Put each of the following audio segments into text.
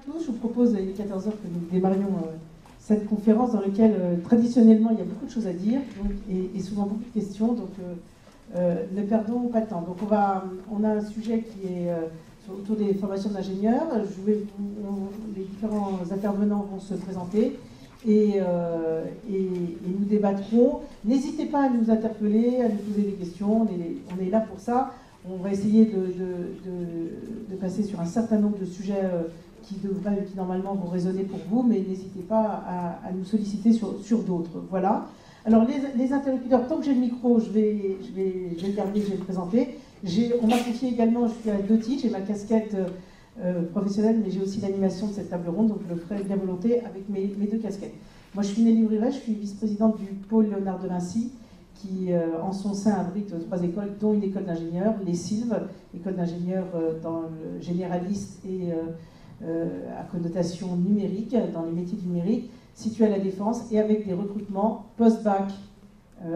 Je vous propose, il est 14 heures, que nous démarrions cette conférence dans laquelle, traditionnellement, il y a beaucoup de choses à dire et souvent beaucoup de questions, donc ne perdons pas de temps. Donc on a un sujet qui est autour des formations d'ingénieurs. Les différents intervenants vont se présenter et nous débattrons. N'hésitez pas à nous interpeller, à nous poser des questions, on est là pour ça. On va essayer de passer sur un certain nombre de sujets qui normalement vont résonner pour vous, mais n'hésitez pas à nous solliciter sur d'autres. Voilà. Alors les interlocuteurs, tant que j'ai le micro, je vais le garder, je vais le présenter. On m'a confié également, je suis à deux titres, j'ai ma casquette professionnelle, mais j'ai aussi l'animation de cette table ronde, donc je le ferai bien volonté avec mes deux casquettes. Moi je suis Nelly Ouriret, je suis vice-présidente du pôle Léonard de Vinci, qui en son sein abrite 3 écoles, dont une école d'ingénieurs, les Sylves, école d'ingénieurs dans le généraliste et à connotation numérique, dans les métiers du numérique, située à la Défense, et avec des recrutements post-bac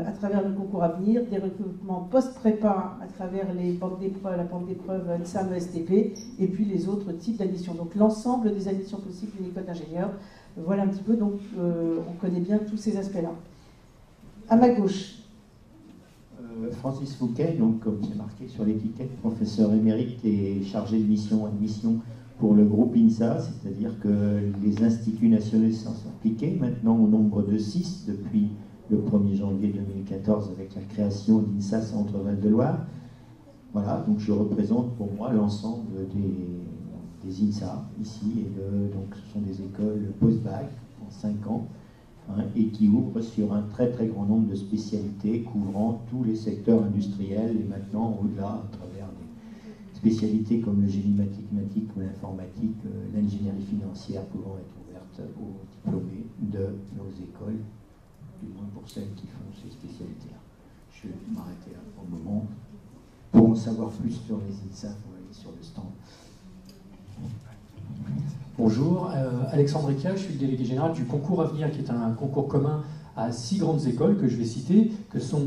à travers le concours à venir, des recrutements post-prépa à travers la banque d'épreuves ENSAM, ESTP, et puis les autres types d'admissions. Donc l'ensemble des admissions possibles d'une école d'ingénieurs. Voilà un petit peu, donc on connaît bien tous ces aspects-là. À ma gauche. Francis Fouquet, donc comme c'est marqué sur l'étiquette, professeur émérite et chargé de mission admission pour le groupe INSA, c'est-à-dire que les instituts nationaux de sciences appliquées, maintenant au nombre de 6 depuis le 1er janvier 2014 avec la création d'INSA Centre Val-de-Loire. Voilà, donc je représente pour moi l'ensemble des INSA ici, et donc ce sont des écoles post-bac en 5 ans, et qui ouvrent sur un très très grand nombre de spécialités couvrant tous les secteurs industriels et maintenant au-delà à travers des spécialités comme le génie mathématique ou l'informatique, l'ingénierie financière pouvant être ouverte aux diplômés de nos écoles, du moins pour celles qui font ces spécialités-là. Je vais m'arrêter là pour le moment. Pour en savoir plus sur les INSA, vous allez sur le stand. Bonjour, Alexandre Ekia, je suis le délégué général du concours Avenir, qui est un concours commun à 6 grandes écoles que je vais citer, que sont,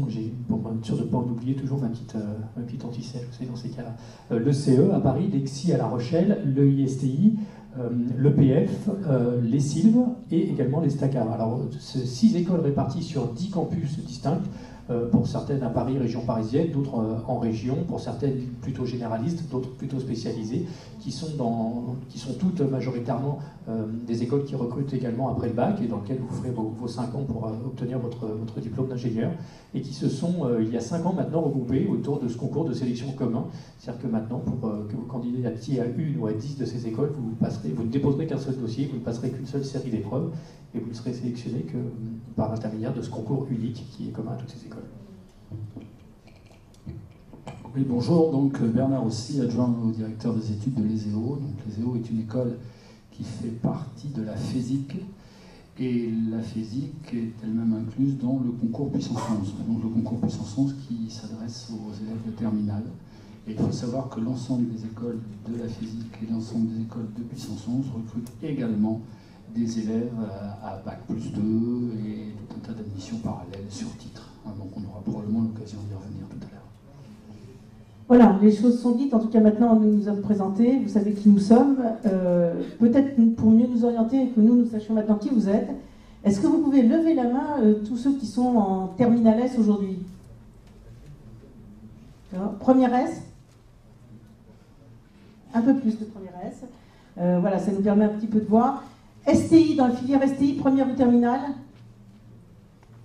pour être sûr de ne pas en oublier toujours ma petite anticelle, vous savez, dans ces cas-là, le CE à Paris, l'EXI à La Rochelle, le ISTI, l'EPF, les Sylves et également les STACAR. Alors, 6 écoles réparties sur 10 campus distincts, pour certaines à Paris, région parisienne, d'autres en région, pour certaines plutôt généralistes, d'autres plutôt spécialisées, qui sont toutes majoritairement des écoles qui recrutent également après le bac et dans lesquelles vous ferez vos 5 ans pour obtenir votre diplôme d'ingénieur, et qui se sont, il y a 5 ans maintenant, regroupés autour de ce concours de sélection commun. C'est-à-dire que maintenant, pour que vous candidatiez à une ou à 10 de ces écoles, vous ne déposerez qu'un seul dossier, vous ne passerez qu'une seule série d'épreuves, et vous ne serez sélectionné que par l'intermédiaire de ce concours unique qui est commun à toutes ces écoles. Oui, bonjour, donc Bernard aussi, adjoint au directeur des études de l'ESEO. Donc l'ESEO est une école qui fait partie de la FESIC, et la FESIC est elle-même incluse dans le concours Puissance 11. Donc le concours Puissance 11 qui s'adresse aux élèves de terminale. Et il faut savoir que l'ensemble des écoles de la FESIC et l'ensemble des écoles de Puissance 11 recrutent également des élèves à Bac plus 2 et tout un tas d'admissions parallèles sur titre. Donc on aura probablement l'occasion d'y revenir tout à l'heure. Voilà, les choses sont dites. En tout cas, maintenant, nous nous sommes présentés. Vous savez qui nous sommes. Peut-être pour mieux nous orienter et que nous sachions maintenant qui vous êtes. Est-ce que vous pouvez lever la main, tous ceux qui sont en terminale S aujourd'hui? Première S? Un peu plus de première S. Voilà, ça nous permet un petit peu de voir. STI, dans la filière STI, première ou terminale?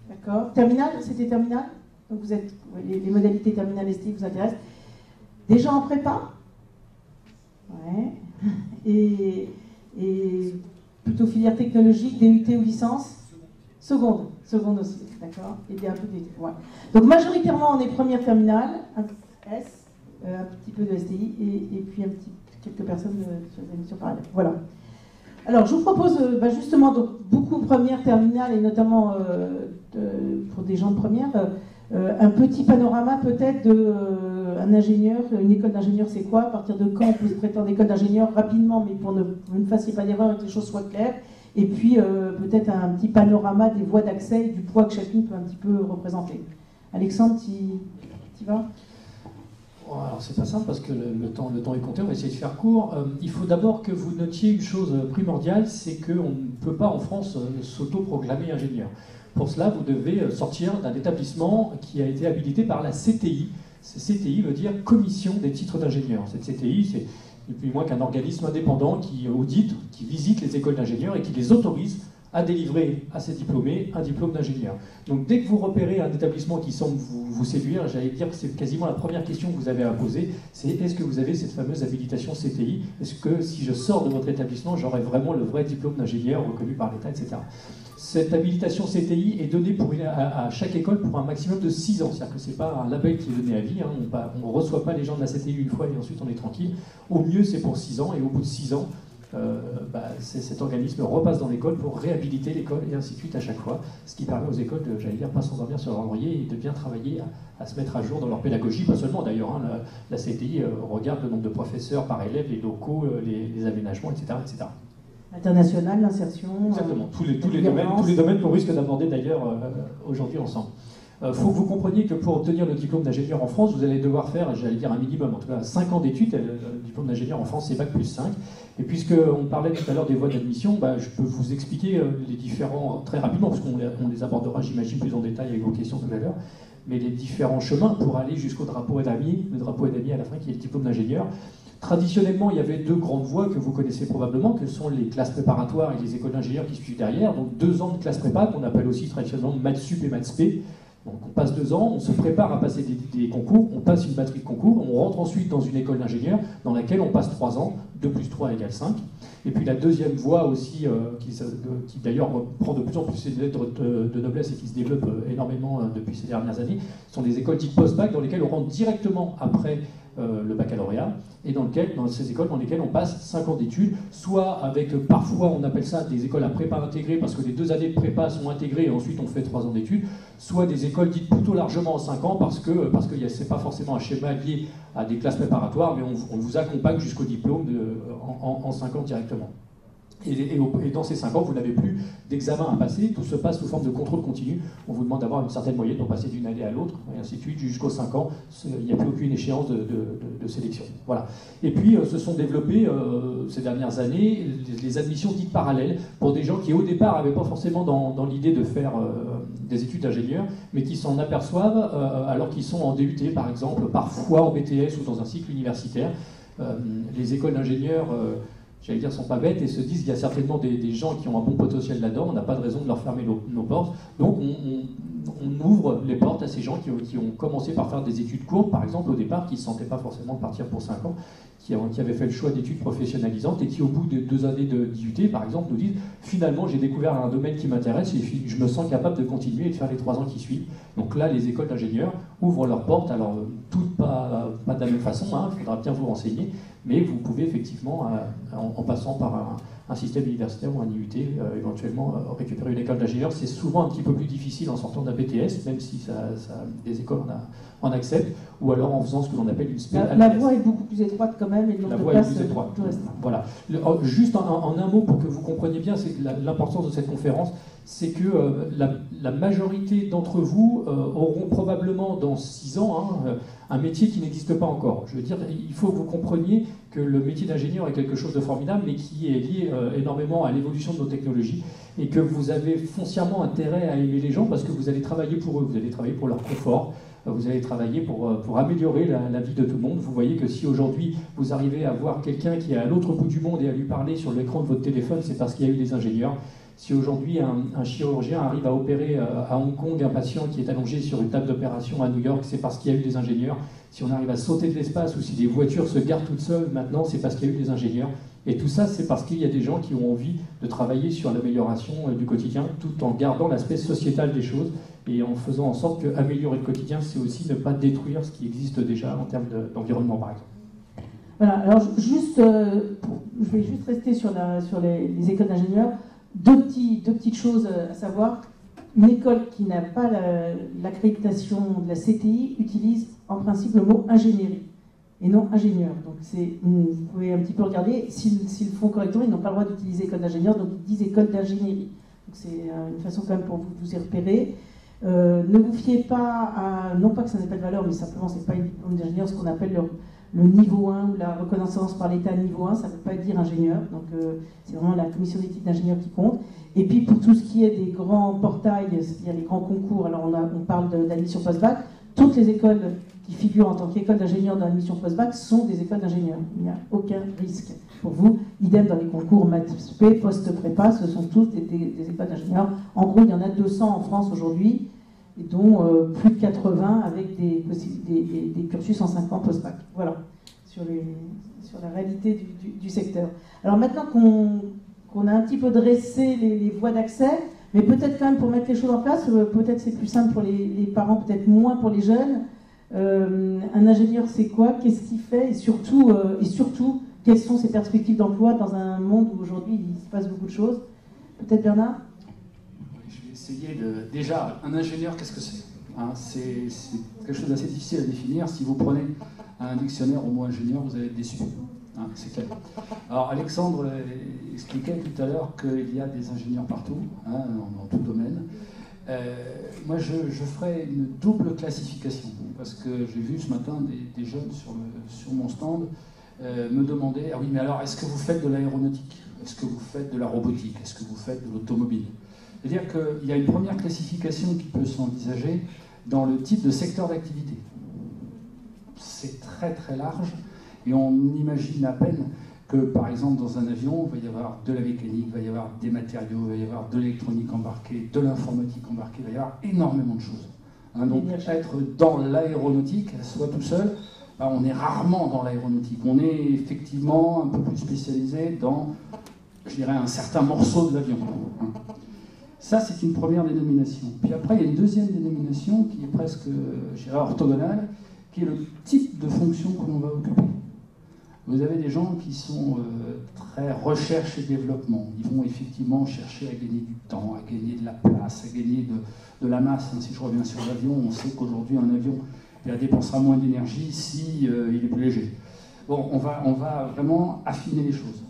D'accord. Terminale, c'était terminale? Donc vous êtes, les modalités terminale STI vous intéressent. Déjà en prépa? Ouais. Et plutôt filière technologique, DUT ou licence? Seconde aussi, d'accord. Et bien un peu DUT. Ouais. Donc majoritairement on est première terminale, un S, un petit peu de STI et puis quelques personnes sur les émissions parallèles. Voilà. Alors, je vous propose justement donc, beaucoup première, terminale, et notamment pour des gens de première, un petit panorama peut-être d'un ingénieur. Une école d'ingénieur, c'est quoi? À partir de quand on peut se prétendre école d'ingénieur? Rapidement, mais pour ne fassiez pas d'erreur et que les choses soient claires. Et puis, peut-être un petit panorama des voies d'accès et du poids que chacune peut un petit peu représenter. Alexandre, tu y vas? Alors c'est pas simple parce que le temps est compté, on va essayer de faire court. Il faut d'abord que vous notiez une chose primordiale, c'est qu'on ne peut pas en France s'auto-proclamer ingénieur. Pour cela, vous devez sortir d'un établissement qui a été habilité par la CTI. CTI veut dire Commission des titres d'ingénieur. Cette CTI, c'est ni plus ni moins qu'un organisme indépendant qui audite, qui visite les écoles d'ingénieurs et qui les autorise à délivrer à ses diplômés un diplôme d'ingénieur. Donc dès que vous repérez un établissement qui semble vous séduire, j'allais dire que c'est quasiment la première question que vous avez à poser, c'est est-ce que vous avez cette fameuse habilitation CTI? Est-ce que si je sors de votre établissement, j'aurai vraiment le vrai diplôme d'ingénieur reconnu par l'État, etc. Cette habilitation CTI est donnée à chaque école pour un maximum de 6 ans. C'est-à-dire que ce n'est pas un label qui est donné à vie. Hein. On ne reçoit pas les gens de la CTI une fois et ensuite on est tranquille. Au mieux, c'est pour 6 ans. Et au bout de 6 ans, cet organisme repasse dans l'école pour réhabiliter l'école et ainsi de suite à chaque fois. Ce qui permet aux écoles de, j'allais dire, pas s'endormir sur leur laurier et de bien travailler à se mettre à jour dans leur pédagogie. Pas seulement d'ailleurs. Hein. La CTI regarde le nombre de professeurs par élève, les locaux, les aménagements, etc. etc. International, l'insertion. Exactement, tous les domaines qu'on risque d'aborder d'ailleurs aujourd'hui ensemble. Il faut que vous compreniez que pour obtenir le diplôme d'ingénieur en France, vous allez devoir faire, j'allais dire un minimum, en tout cas 5 ans d'études. Le diplôme d'ingénieur en France, c'est Bac plus 5. Et puisqu'on parlait tout à l'heure des voies d'admission, je peux vous expliquer les différents, très rapidement, parce qu'on les abordera, j'imagine, plus en détail avec vos questions tout à l'heure, mais les différents chemins pour aller jusqu'au drapeau d'amis, le drapeau d'amis à la fin qui est le diplôme d'ingénieur. Traditionnellement, il y avait 2 grandes voies que vous connaissez probablement, que sont les classes préparatoires et les écoles d'ingénieurs qui suivent derrière. Donc 2 ans de classe prépa, qu'on appelle aussi traditionnellement Maths Sup et Maths Spé. Donc on passe 2 ans, on se prépare à passer des concours, on passe une batterie de concours, on rentre ensuite dans une école d'ingénieur dans laquelle on passe 3 ans, 2 plus 3 égale 5. Et puis la deuxième voie aussi, qui d'ailleurs prend de plus en plus ses lettres de noblesse et qui se développe énormément depuis ces dernières années, sont des écoles dites post-bac dans lesquelles on rentre directement après le baccalauréat, et dans ces écoles dans lesquelles on passe 5 ans d'études, soit avec, parfois on appelle ça des écoles à prépa intégrée, parce que les 2 années de prépa sont intégrées et ensuite on fait 3 ans d'études, soit des écoles dites plutôt largement en 5 ans, parce que c'est pas forcément un schéma lié à des classes préparatoires, mais on vous accompagne jusqu'au diplôme en 5 ans directement. Et dans ces 5 ans, vous n'avez plus d'examen à passer, tout se passe sous forme de contrôle continu. On vous demande d'avoir une certaine moyenne pour passer d'une année à l'autre, et ainsi de suite, jusqu'aux 5 ans. Il n'y a plus aucune échéance de sélection. Voilà. Et puis, se sont développées ces dernières années les admissions dites parallèles pour des gens qui, au départ, n'avaient pas forcément dans l'idée de faire des études d'ingénieur, mais qui s'en aperçoivent alors qu'ils sont en DUT, par exemple, parfois en BTS ou dans un cycle universitaire. Les écoles d'ingénieurs... j'allais dire, sont pas bêtes et se disent qu'il y a certainement des gens qui ont un bon potentiel là-dedans, on n'a pas de raison de leur fermer nos portes. Donc on ouvre les portes à ces gens qui ont commencé par faire des études courtes, par exemple au départ, qui ne se sentaient pas forcément partir pour 5 ans, qui avaient fait le choix d'études professionnalisantes et qui au bout de 2 années d'IUT, par exemple, nous disent finalement j'ai découvert un domaine qui m'intéresse et je me sens capable de continuer et de faire les 3 ans qui suivent. Donc là, les écoles d'ingénieurs ouvrent leurs portes, alors toutes pas de la même façon, hein, il faudra bien vous renseigner, mais vous pouvez effectivement, en passant par un système universitaire ou un IUT, éventuellement récupérer une école d'ingénieur. C'est souvent un petit peu plus difficile en sortant d'un BTS, même si des écoles en acceptent, ou alors en faisant ce que l'on appelle une spécialité. La voie est beaucoup plus étroite quand même, et le nombre de places est plus restreint. Voilà. Juste en un mot pour que vous compreniez bien l'importance de cette conférence, c'est que la majorité d'entre vous auront probablement dans 6 ans un métier qui n'existe pas encore. Je veux dire, il faut que vous compreniez que le métier d'ingénieur est quelque chose de formidable, mais qui est lié énormément à l'évolution de nos technologies, et que vous avez foncièrement intérêt à aimer les gens parce que vous allez travailler pour eux, vous allez travailler pour leur confort, vous allez travailler pour améliorer la vie de tout le monde. Vous voyez que si aujourd'hui vous arrivez à voir quelqu'un qui est à l'autre bout du monde et à lui parler sur l'écran de votre téléphone, c'est parce qu'il y a eu des ingénieurs. Si aujourd'hui un chirurgien arrive à opérer à Hong Kong un patient qui est allongé sur une table d'opération à New York, c'est parce qu'il y a eu des ingénieurs. Si on arrive à sauter de l'espace ou si des voitures se garent toutes seules maintenant, c'est parce qu'il y a eu des ingénieurs. Et tout ça, c'est parce qu'il y a des gens qui ont envie de travailler sur l'amélioration du quotidien, tout en gardant l'aspect sociétal des choses et en faisant en sorte qu'améliorer le quotidien, c'est aussi ne pas détruire ce qui existe déjà en termes d'environnement, par exemple. Voilà, alors je vais juste rester sur les écoles d'ingénieurs. Deux petites choses à savoir. Une école qui n'a pas l'accréditation de la CTI utilise en principe le mot ingénierie et non ingénieur. Donc vous pouvez un petit peu regarder, s'ils le font correctement, ils n'ont pas le droit d'utiliser école d'ingénieur, donc ils disent école d'ingénierie. Donc c'est une façon quand même pour vous y repérer. Ne vous fiez pas à, non pas que ça n'ait pas de valeur, mais simplement c'est pas une diplôme d'ingénieur, ce qu'on appelle le niveau 1 ou la reconnaissance par l'État niveau 1, ça ne veut pas dire ingénieur, donc c'est vraiment la commission d'éthique d'ingénieur qui compte. Et puis pour tout ce qui est des grands portails, c'est-à-dire les grands concours, alors on parle d'admission post-bac, toutes les écoles qui figurent en tant qu'école d'ingénieur dans l'admission post-bac sont des écoles d'ingénieurs. Il n'y a aucun risque pour vous. Idem dans les concours maths spé, post-prépa, ce sont tous des écoles d'ingénieurs. En gros, il y en a 200 en France aujourd'hui, et dont plus de 80 avec des cursus en 5 ans post-bac. Voilà, sur la réalité du secteur. Alors maintenant qu'on a un petit peu dressé les voies d'accès, mais peut-être quand même pour mettre les choses en place, peut-être c'est plus simple pour les parents, peut-être moins pour les jeunes. Un ingénieur, c'est quoi? Qu'est-ce qu'il fait? Et surtout, quelles sont ses perspectives d'emploi dans un monde où aujourd'hui il se passe beaucoup de choses? Peut-être Bernard? Je vais essayer de... Déjà, un ingénieur, qu'est-ce que c'est, hein? C'est quelque chose d'assez difficile à définir. Si vous prenez un dictionnaire au mot ingénieur, vous allez être déçu. Hein, c'est clair. Alors Alexandre expliquait tout à l'heure qu'il y a des ingénieurs partout, hein, dans tout domaine. Moi, je ferai une double classification, parce que j'ai vu ce matin des jeunes sur mon stand me demander, ah oui, mais alors, est-ce que vous faites de l'aéronautique? Est-ce que vous faites de la robotique? Est-ce que vous faites de l'automobile? C'est-à-dire qu'il y a une première classification qui peut s'envisager dans le type de secteur d'activité. C'est très très large, et on imagine à peine que, par exemple, dans un avion, il va y avoir de la mécanique, il va y avoir des matériaux, il va y avoir de l'électronique embarquée, de l'informatique embarquée, il va y avoir énormément de choses. Hein, donc, être dans l'aéronautique, soit tout seul, ben, on est rarement dans l'aéronautique. On est effectivement un peu plus spécialisé dans, je dirais, un certain morceau de l'avion. Hein. Ça, c'est une première dénomination. Puis après, il y a une deuxième dénomination qui est presque, je dirais, orthogonale, qui est le type de fonction que l'on va occuper. Vous avez des gens qui sont très recherche et développement. Ils vont effectivement chercher à gagner du temps, à gagner de la place, à gagner de la masse. Si je reviens sur l'avion, on sait qu'aujourd'hui, un avion dépensera moins d'énergie si il est plus léger. Bon, on va vraiment affiner les choses.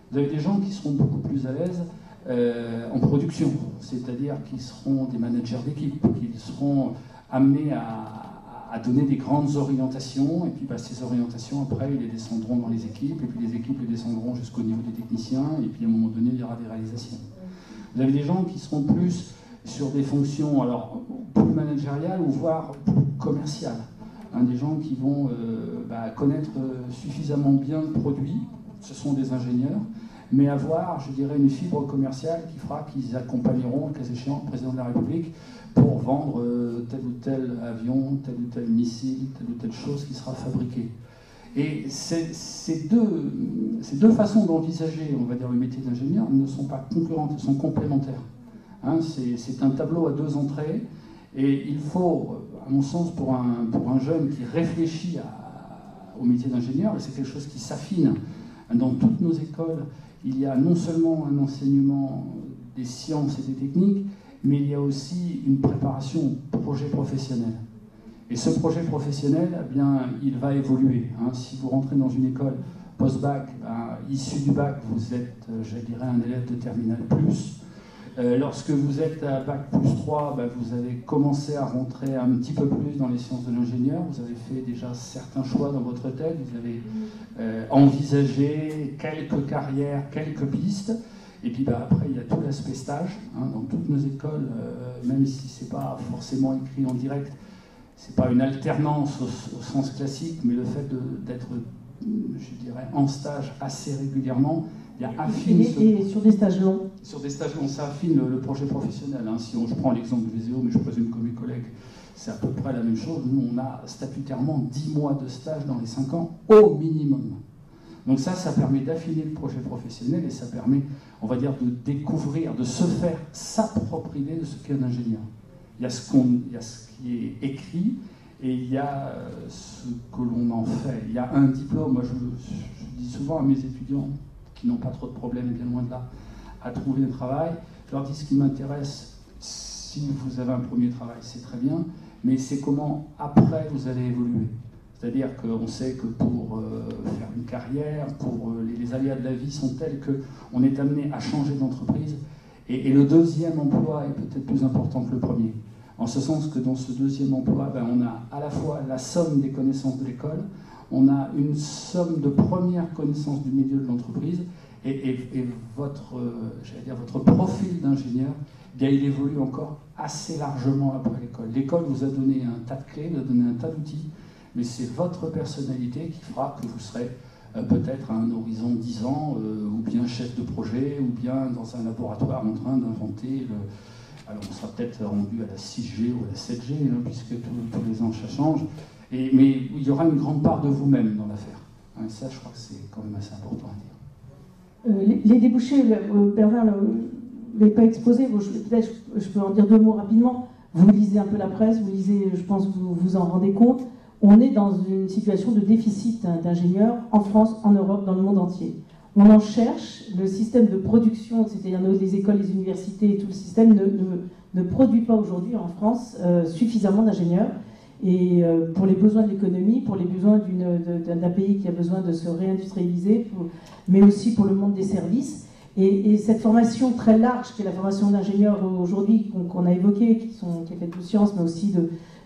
Vous avez des gens qui seront beaucoup plus à l'aise en production, c'est-à-dire qu'ils seront des managers d'équipe, qu'ils seront amenés à donner des grandes orientations, et puis ces orientations, après, ils les descendront dans les équipes, et puis les équipes les descendront jusqu'au niveau des techniciens, et puis à un moment donné, il y aura des réalisations. Vous avez des gens qui seront plus sur des fonctions alors, plus managériales, ou voire plus commerciales. Hein, des gens qui vont connaître suffisamment bien le produit, ce sont des ingénieurs, mais avoir, je dirais, une fibre commerciale qui fera qu'ils accompagneront, le cas échéant, le président de la République pour vendre tel ou tel avion, tel ou tel missile, telle ou telle chose qui sera fabriquée. Et ces deux façons d'envisager, on va dire, le métier d'ingénieur ne sont pas concurrentes, elles sont complémentaires. Hein, c'est un tableau à deux entrées, et il faut, à mon sens, pour un jeune qui réfléchit au métier d'ingénieur, c'est quelque chose qui s'affine dans toutes nos écoles. Il y a non seulement un enseignement des sciences et des techniques, mais il y a aussi une préparation au projet professionnel. Et ce projet professionnel, eh bien, il va évoluer. Hein. Si vous rentrez dans une école post-bac, issu du bac, vous êtes, je dirais, un élève de terminale plus. Lorsque vous êtes à bac plus 3, vous avez commencé à rentrer un petit peu plus dans les sciences de l'ingénieur. Vous avez fait déjà certains choix dans votre tête. Vous avez envisagé quelques carrières, quelques pistes. Et puis après, il y a tout l'aspect stage. Hein, dans toutes nos écoles, même si ce n'est pas forcément écrit en direct, ce n'est pas une alternance au sens classique, mais le fait d'être, je dirais, en stage assez régulièrement, il y a affine et sur des stages longs. Sur des stages longs, ça affine le projet professionnel. Hein. Si je prends l'exemple de Viseo, mais je présume que mes collègues, c'est à peu près la même chose. Nous, on a statutairement 10 mois de stage dans les 5 ans au minimum. Donc ça permet d'affiner le projet professionnel, et ça permet, on va dire, de découvrir, de se faire sa propre idée de ce qu'est un ingénieur. Il y a ce qui est écrit, et il y a ce que l'on en fait. Il y a un diplôme. Moi, je dis souvent à mes étudiants qui n'ont pas trop de problèmes, bien loin de là, à trouver un travail, je leur dis ce qui m'intéresse. Si vous avez un premier travail, c'est très bien, mais c'est comment après vous allez évoluer. C'est-à-dire qu'on sait que pour faire une carrière, les aléas de la vie sont tels qu'on est amené à changer d'entreprise, et le deuxième emploi est peut-être plus important que le premier. en ce sens que dans ce deuxième emploi, on a à la fois la somme des connaissances de l'école, on a une somme de premières connaissances du milieu de l'entreprise, et votre profil d'ingénieur, il évolue encore assez largement après l'école. L'école vous a donné un tas de clés, vous a donné un tas d'outils, mais c'est votre personnalité qui fera que vous serez peut-être à un horizon 10 ans, ou bien chef de projet, ou bien dans un laboratoire en train d'inventer alors on sera peut-être rendu à la 6G ou à la 7G, hein, puisque tous les ans ça change. Mais il y aura une grande part de vous-même dans l'affaire. Hein, et ça, je crois que c'est quand même assez important à dire. Les débouchés, Bernard ne l'avait pas exposé, peut-être je peux en dire 2 mots rapidement. Vous lisez un peu la presse, vous lisez, je pense que vous vous en rendez compte. On est dans une situation de déficit d'ingénieurs en France, en Europe, dans le monde entier. On en cherche, le système de production, c'est-à-dire les écoles, les universités, tout le système ne produit pas aujourd'hui en France suffisamment d'ingénieurs. Et pour les besoins de l'économie, pour les besoins d'un pays qui a besoin de se réindustrialiser, mais aussi pour le monde des services. Et cette formation très large, qui est la formation d'ingénieurs aujourd'hui, qu'on a évoquée, qui est faite de sciences, mais aussi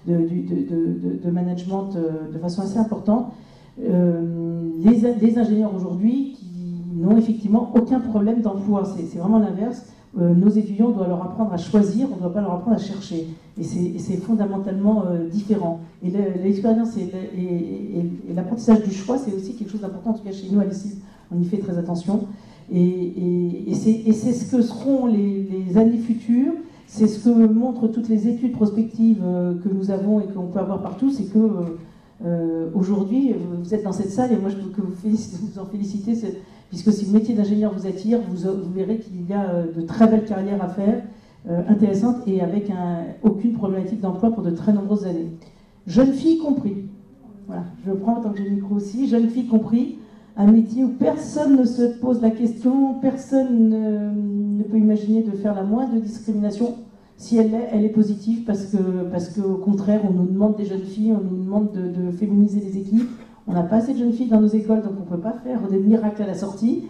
de management de façon assez importante, les ingénieurs aujourd'hui qui n'ont effectivement aucun problème d'emploi. C'est vraiment l'inverse. Nos étudiants, on doit leur apprendre à choisir, on ne doit pas leur apprendre à chercher. Et c'est fondamentalement différent. Et l'expérience et l'apprentissage du choix, c'est aussi quelque chose d'important. En tout cas, chez nous, à l'ICIS, on y fait très attention. Et c'est ce que seront les années futures. C'est ce que montrent toutes les études prospectives que nous avons et qu'on peut avoir partout. C'est que aujourd'hui, vous êtes dans cette salle et moi, je peux que vous en féliciter. Puisque si le métier d'ingénieur vous attire, vous verrez qu'il y a de très belles carrières à faire, intéressantes, et avec aucune problématique d'emploi pour de très nombreuses années. Jeunes filles compris. Voilà, je prends tant que j'ai le micro aussi. Jeunes filles compris, un métier où personne ne se pose la question, personne ne peut imaginer de faire la moindre discrimination. Si elle est positive, parce qu'au contraire, on nous demande des jeunes filles, on nous demande de féminiser les équipes. On n'a pas assez de jeunes filles dans nos écoles, donc on ne peut pas faire des miracles à la sortie.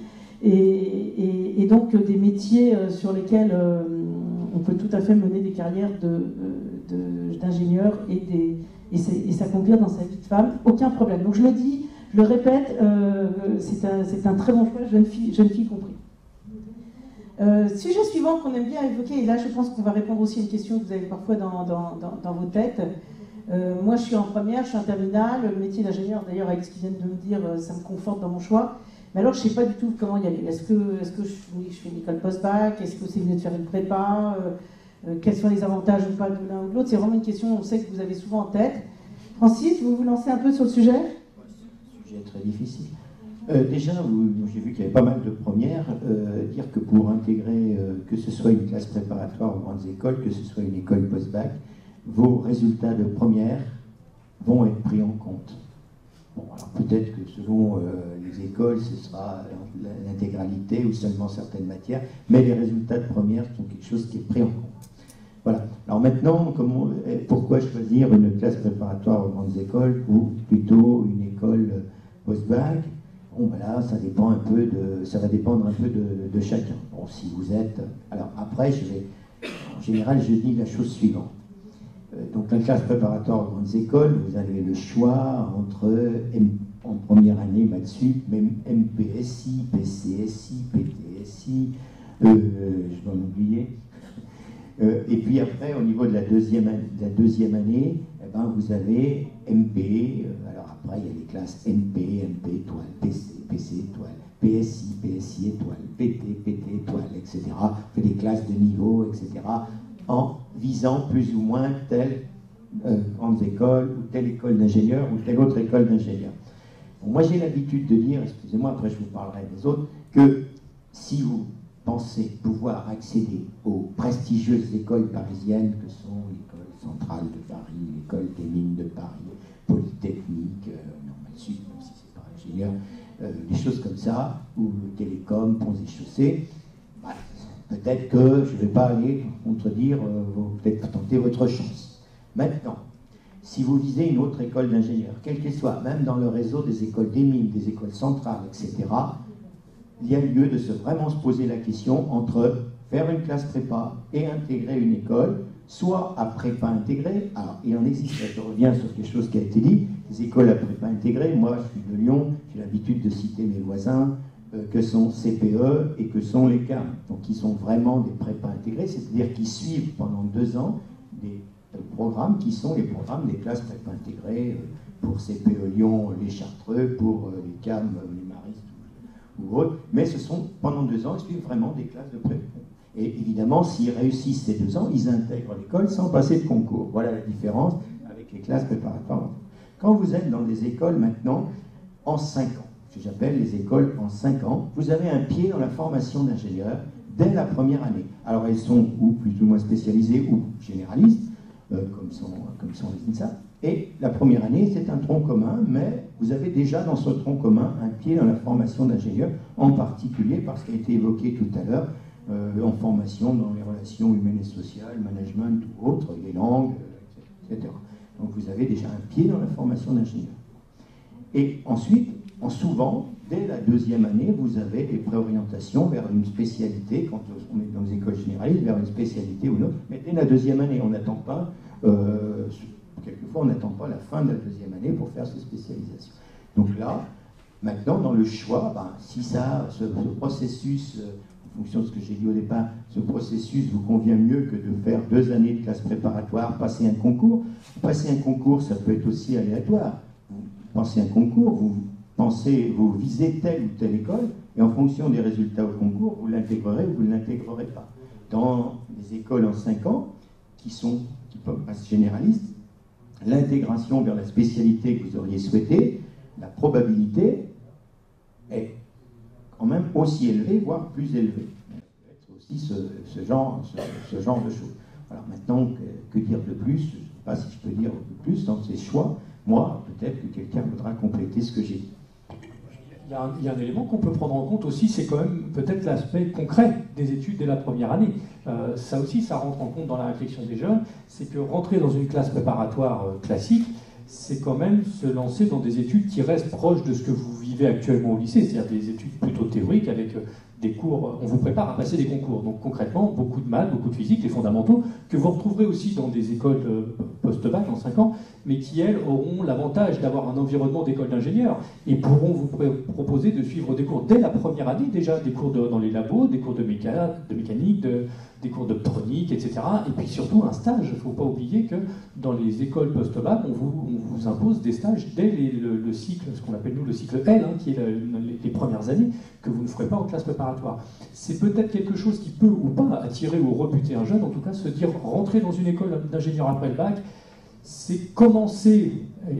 Et donc des métiers sur lesquels on peut tout à fait mener des carrières d'ingénieur et s'accomplir dans sa vie de femme, aucun problème. Donc je le dis, je le répète, c'est un très bon choix, jeunes filles compris. Sujet suivant qu'on aime bien évoquer, et là je pense qu'on va répondre aussi à une question que vous avez parfois dans vos têtes. Moi, je suis en première, je suis en terminale. Le métier d'ingénieur, d'ailleurs, avec ce qu'ils viennent de me dire, ça me conforte dans mon choix. Mais alors, je ne sais pas du tout comment y aller. Est-ce que je fais une école post-bac? Est-ce que c'est mieux de faire une prépa? Quels sont les avantages ou pas de l'un ou de l'autre? C'est vraiment une question, on sait que vous avez souvent en tête. Francis, vous vous lancez un peu sur le sujet? C'est un sujet très difficile. Déjà, j'ai vu qu'il y avait pas mal de premières. Dire que pour intégrer, que ce soit une classe préparatoire aux grandes écoles, que ce soit une école post-bac, vos résultats de première vont être pris en compte. Bon, alors peut-être que selon les écoles, ce sera l'intégralité ou seulement certaines matières, mais les résultats de première sont quelque chose qui est pris en compte. Voilà. Alors maintenant, pourquoi choisir une classe préparatoire aux grandes écoles ou plutôt une école post-bac? Bon, voilà, ça va dépendre un peu de chacun. Bon, si vous êtes... Alors après, en général, je dis la chose suivante. Donc la classe préparatoire aux grandes écoles, vous avez le choix entre, en première année, Mathsup, même MPSI, PCSI, PTSI, je vais en oublier. Et puis après, au niveau de la deuxième année, eh ben, vous avez MP, alors après il y a les classes MP, MP étoile, PC, PC étoile, PSI, PSI étoile, PT, PT étoile, etc. Fait des classes de niveau, etc. en visant plus ou moins telle grande école ou telle école d'ingénieur ou telle autre école d'ingénieur. Bon, moi j'ai l'habitude de dire, excusez-moi, après je vous parlerai des autres, que si vous pensez pouvoir accéder aux prestigieuses écoles parisiennes que sont l'école centrale de Paris, l'école des mines de Paris, Polytechnique, Mathsup, même si c'est pas ingénieur, des choses comme ça, ou Télécom, Ponts et Chaussées, bah, peut-être que je ne vais pas aller contredire, peut-être tenter votre chance. Maintenant, si vous visez une autre école d'ingénieurs, quelle qu'elle soit, même dans le réseau des écoles des mines, des écoles centrales, etc., il y a lieu de vraiment se poser la question entre faire une classe prépa et intégrer une école, soit à prépa intégrée. Alors, il en existe, je reviens sur quelque chose qui a été dit, les écoles à prépa intégrée. Moi, je suis de Lyon, j'ai l'habitude de citer mes voisins, que sont CPE et que sont les CAM. Donc, qui sont vraiment des prépas intégrés, c'est-à-dire qu'ils suivent pendant 2 ans des programmes qui sont les programmes des classes prépa intégrées pour CPE Lyon, les Chartreux, pour les CAM, les Maristes ou autres. Mais ce sont, pendant 2 ans, ils suivent vraiment des classes de prépa. Et évidemment, s'ils réussissent ces 2 ans, ils intègrent l'école sans passer de concours. Voilà la différence avec les classes préparatoires. Quand vous êtes dans des écoles maintenant en 5 ans, que j'appelle les écoles en 5 ans, vous avez un pied dans la formation d'ingénieur dès la première année. Alors elles sont ou plus ou moins spécialisées ou généralistes, comme sont les INSA. Et la première année, c'est un tronc commun, mais vous avez déjà dans ce tronc commun un pied dans la formation d'ingénieur, en particulier parce qu'il a été évoqué tout à l'heure, en formation dans les relations humaines et sociales, management ou autres, les langues, etc. Donc vous avez déjà un pied dans la formation d'ingénieur. Et ensuite, souvent, dès la 2e année, vous avez des préorientations vers une spécialité, quand on est dans les écoles généralistes, vers une spécialité ou une autre, mais dès la 2e année, on n'attend pas, quelquefois on n'attend pas la fin de la 2e année pour faire ces spécialisations. Donc là, maintenant, dans le choix, si ce processus, en fonction de ce que j'ai dit au départ, ce processus vous convient mieux que de faire 2 années de classe préparatoire, passer un concours. Passer un concours, ça peut être aussi aléatoire. Vous passez un concours, vous visez telle ou telle école, et en fonction des résultats au concours, vous l'intégrerez ou vous ne l'intégrerez pas. Dans les écoles en 5 ans, qui peuvent être généralistes, l'intégration vers la spécialité que vous auriez souhaité, la probabilité est quand même aussi élevée, voire plus élevée. C'est aussi ce genre de choses. Alors maintenant, que dire de plus? Je ne sais pas si je peux dire plus dans ces choix. Moi, peut-être que quelqu'un voudra compléter ce que j'ai dit. Il y a un élément qu'on peut prendre en compte aussi, c'est quand même peut-être l'aspect concret des études dès la première année. Ça aussi, ça rentre en compte dans la réflexion des jeunes, c'est que rentrer dans une classe préparatoire classique, c'est quand même se lancer dans des études qui restent proches de ce que vous vivez actuellement au lycée, c'est-à-dire des études plutôt théoriques avec des cours, on vous prépare à passer des concours. Donc concrètement, beaucoup de maths, beaucoup de physique, des fondamentaux, que vous retrouverez aussi dans des écoles post-bac en 5 ans, mais qui, elles, auront l'avantage d'avoir un environnement d'école d'ingénieurs et pourront vous proposer de suivre des cours dès la première année, déjà des cours dans les labos, des cours de mécanique, des cours d'optronique, etc. Et puis surtout un stage. Il ne faut pas oublier que dans les écoles post-bac, on vous impose des stages dès le cycle, ce qu'on appelle nous le cycle L, qui est les premières années, que vous ne ferez pas en classe préparatoire. C'est peut-être quelque chose qui peut ou pas attirer ou rebuter un jeune, en tout cas se dire rentrer dans une école d'ingénieur après le bac, c'est commencer,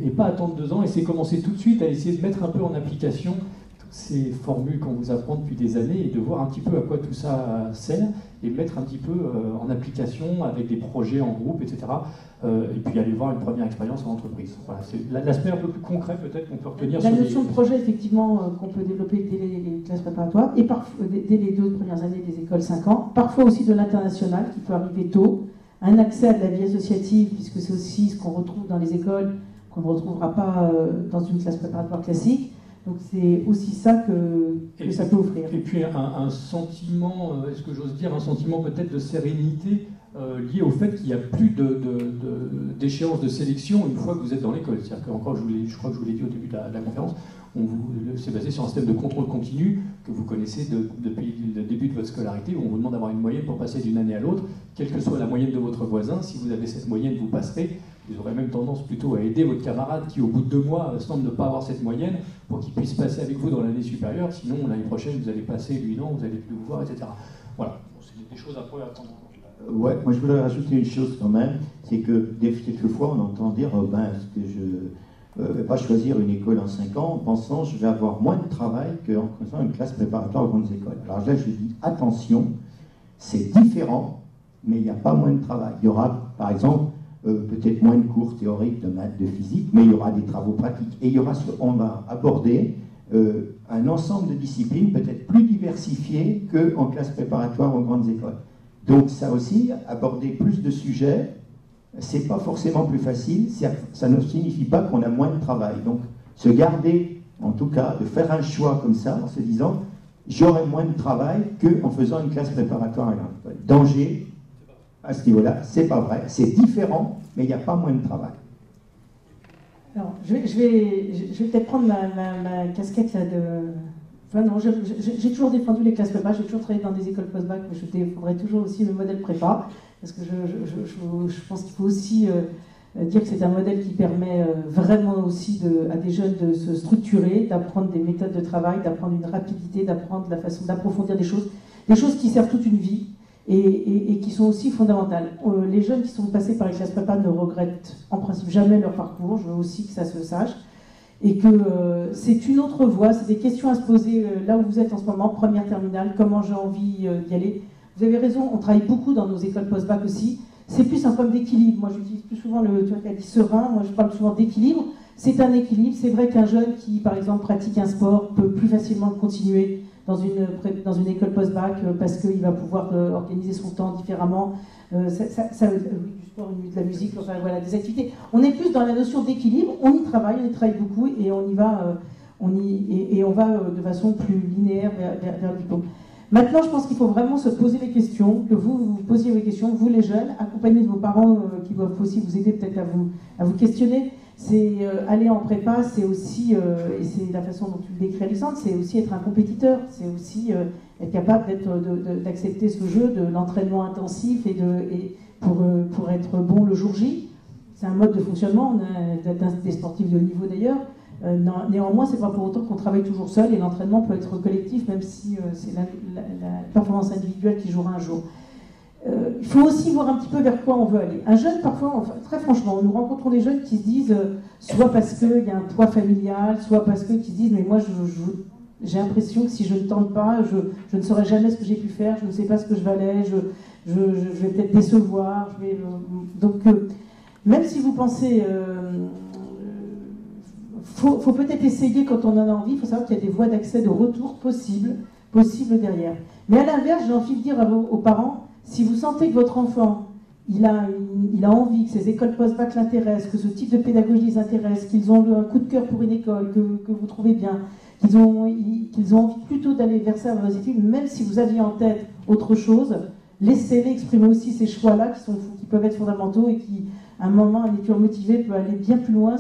et pas attendre 2 ans, et c'est commencer tout de suite à essayer de mettre un peu en application toutes ces formules qu'on vous apprend depuis des années et de voir un petit peu à quoi tout ça sert et mettre un petit peu en application avec des projets en groupe, etc. Et puis aller voir une première expérience en entreprise. Voilà, c'est l'aspect un peu plus concret peut-être qu'on peut retenir. La notion de projet, effectivement, qu'on peut développer dès les classes préparatoires et parfois, dès les 2 premières années des écoles 5 ans, parfois aussi de l'international qui peut arriver tôt. Un accès à de la vie associative, puisque c'est aussi ce qu'on retrouve dans les écoles, qu'on ne retrouvera pas dans une classe préparatoire classique. Donc c'est aussi ça que ça peut offrir. Et puis un sentiment, est-ce que j'ose dire, un sentiment peut-être de sérénité lié au fait qu'il n'y a plus d'échéance de sélection une fois que vous êtes dans l'école. C'est-à-dire qu'encore, je crois que je vous l'ai dit au début de la conférence, c'est basé sur un système de contrôle continu que vous connaissez depuis le début de votre scolarité, où on vous demande d'avoir une moyenne pour passer d'une année à l'autre, quelle que soit la moyenne de votre voisin. Si vous avez cette moyenne, vous passerez. Vous aurez même tendance plutôt à aider votre camarade qui, au bout de 2 mois, semble ne pas avoir cette moyenne pour qu'il puisse passer avec vous dans l'année supérieure. Sinon, l'année prochaine, vous allez passer, lui non, vous allez plus vous voir, etc. Voilà, c'est des choses à prendre. Ouais, moi je voudrais rajouter une chose quand même, c'est que quelquefois on entend dire est-ce que je ne vais pas choisir une école en 5 ans en pensant que je vais avoir moins de travail qu'en faisant une classe préparatoire aux grandes écoles. Alors là je dis attention, c'est différent, mais il n'y a pas moins de travail. Il y aura par exemple peut-être moins de cours théoriques de maths, de physique, mais il y aura des travaux pratiques. Et on va aborder un ensemble de disciplines peut-être plus diversifiées qu'en classe préparatoire aux grandes écoles. Donc ça aussi, aborder plus de sujets, c'est pas forcément plus facile, ça ne signifie pas qu'on a moins de travail. Donc se garder, en tout cas, de faire un choix comme ça, en se disant, j'aurai moins de travail qu'en faisant une classe préparatoire à grande école. Danger, à ce niveau-là, c'est pas vrai. C'est différent, mais il n'y a pas moins de travail. Alors, je vais peut-être prendre ma casquette là de... Enfin, non, j'ai toujours défendu les classes prépa, j'ai toujours travaillé dans des écoles post-bac, mais je défendrai toujours aussi le modèle prépa, parce que je pense qu'il faut aussi dire que c'est un modèle qui permet vraiment aussi à des jeunes de se structurer, d'apprendre des méthodes de travail, d'apprendre une rapidité, d'apprendre la façon d'approfondir des choses qui servent toute une vie et qui sont aussi fondamentales. Les jeunes qui sont passés par les classes prépa ne regrettent en principe jamais leur parcours, je veux aussi que ça se sache. Et que c'est une autre voie, c'est des questions à se poser là où vous êtes en ce moment, première terminale, comment j'ai envie d'y aller. Vous avez raison, on travaille beaucoup dans nos écoles post-bac aussi. C'est plus un problème d'équilibre. Moi, j'utilise plus souvent tu vois, qu'elle dit serein. Moi, je parle souvent d'équilibre. C'est un équilibre. C'est vrai qu'un jeune qui, par exemple, pratique un sport peut plus facilement continuer dans une école post-bac parce qu'il va pouvoir organiser son temps différemment. Du sport, de la musique, enfin, voilà, des activités. On est plus dans la notion d'équilibre. On y travaille beaucoup et on y va, on va de façon plus linéaire vers le diplôme. Maintenant, je pense qu'il faut vraiment se poser les questions, que vous posiez vos questions, vous les jeunes, accompagnés de vos parents qui doivent aussi vous aider peut-être à vous questionner. C'est aller en prépa, c'est aussi, et c'est la façon dont tu le décris, Alexandre, c'est aussi être un compétiteur, c'est aussi être capable d'accepter ce jeu, de l'entraînement intensif et pour être bon le jour J. C'est un mode de fonctionnement, on a des sportifs de haut niveau d'ailleurs. Néanmoins, c'est pas pour autant qu'on travaille toujours seul et l'entraînement peut être collectif, même si c'est la performance individuelle qui jouera un jour. Il faut aussi voir un petit peu vers quoi on veut aller. Un jeune, parfois, enfin, très franchement, nous rencontrons des jeunes qui se disent, soit parce qu'il y a un poids familial, soit parce qu'ils se disent, mais moi, j'ai l'impression que si je ne tente pas, je ne saurai jamais ce que j'ai pu faire, je ne sais pas ce que je valais, je vais peut-être décevoir. Donc, même si vous pensez... faut peut-être essayer quand on en a envie, il faut savoir qu'il y a des voies d'accès de retour possibles derrière. Mais à l'inverse, j'ai envie de dire aux parents, si vous sentez que votre enfant, il a envie, que ces écoles post-bac l'intéressent, que ce type de pédagogie les intéresse, qu'ils ont un coup de cœur pour une école, que vous trouvez bien, qu'ils ont envie plutôt d'aller vers ça dans vos études, même si vous aviez en tête autre chose, laissez-les exprimer aussi ces choix-là qui peuvent être fondamentaux et qui, à un moment, un étudiant motivé peut aller bien plus loin.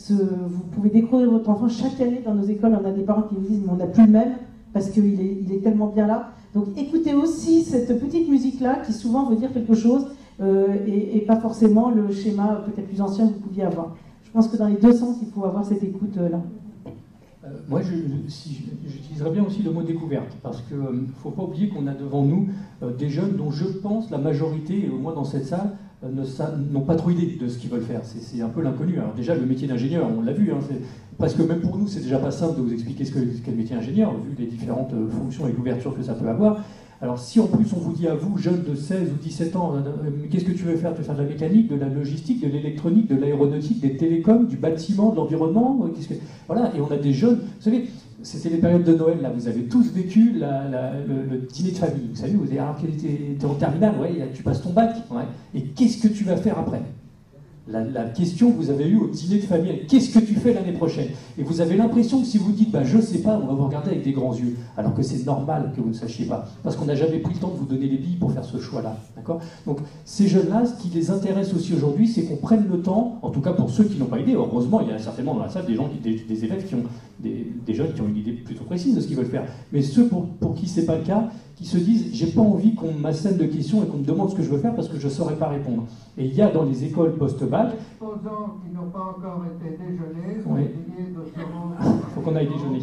Vous pouvez découvrir votre enfant chaque année dans nos écoles. On a des parents qui nous disent mais on n'a plus le même parce qu'il est tellement bien là. Donc écoutez aussi cette petite musique-là qui souvent veut dire quelque chose et pas forcément le schéma peut-être plus ancien que vous pouviez avoir. Je pense que dans les deux sens, il faut avoir cette écoute-là. Moi, j'utiliserais bien aussi le mot découverte, parce qu'il ne faut pas oublier qu'on a devant nous des jeunes dont je pense la majorité, au moins dans cette salle, n'ont pas trop idée de ce qu'ils veulent faire. C'est un peu l'inconnu. Alors déjà, le métier d'ingénieur, on l'a vu, hein, parce que même pour nous, c'est déjà pas simple de vous expliquer ce qu'est le métier d'ingénieur, vu les différentes fonctions et l'ouverture que ça peut avoir. Alors si en plus on vous dit à vous, jeunes de 16 ou 17 ans, qu'est-ce que tu veux faire? Tu veux faire de la mécanique, de la logistique, de l'électronique, de l'aéronautique, des télécoms, du bâtiment, de l'environnement, voilà, et on a des jeunes, vous savez, c'était les périodes de Noël, là, vous avez tous vécu le dîner de famille, vous savez, vous dites, ah, t'es en terminale, ouais, tu passes ton bac, ouais, et qu'est-ce que tu vas faire après? La question que vous avez eue au dîner de famille, qu'est-ce que tu fais l'année prochaine? Et vous avez l'impression que si vous dites, je ne sais pas, on va vous regarder avec des grands yeux, alors que c'est normal que vous ne sachiez pas, parce qu'on n'a jamais pris le temps de vous donner les billes pour faire ce choix-là. D'accord? Donc ces jeunes-là, ce qui les intéresse aussi aujourd'hui, c'est qu'on prenne le temps, en tout cas pour ceux qui n'ont pas idée, heureusement, il y a certainement dans la salle des élèves qui ont, des jeunes qui ont une idée plutôt précise de ce qu'ils veulent faire, mais ceux pour qui ce n'est pas le cas, qui se disent, j'ai pas envie qu'on m'assène de questions et qu'on me demande ce que je veux faire parce que je ne saurais pas répondre. Et il y a dans les écoles post-bac... Les exposants qui n'ont pas encore été déjeunés, oui. Il faut qu'on aille déjeuner.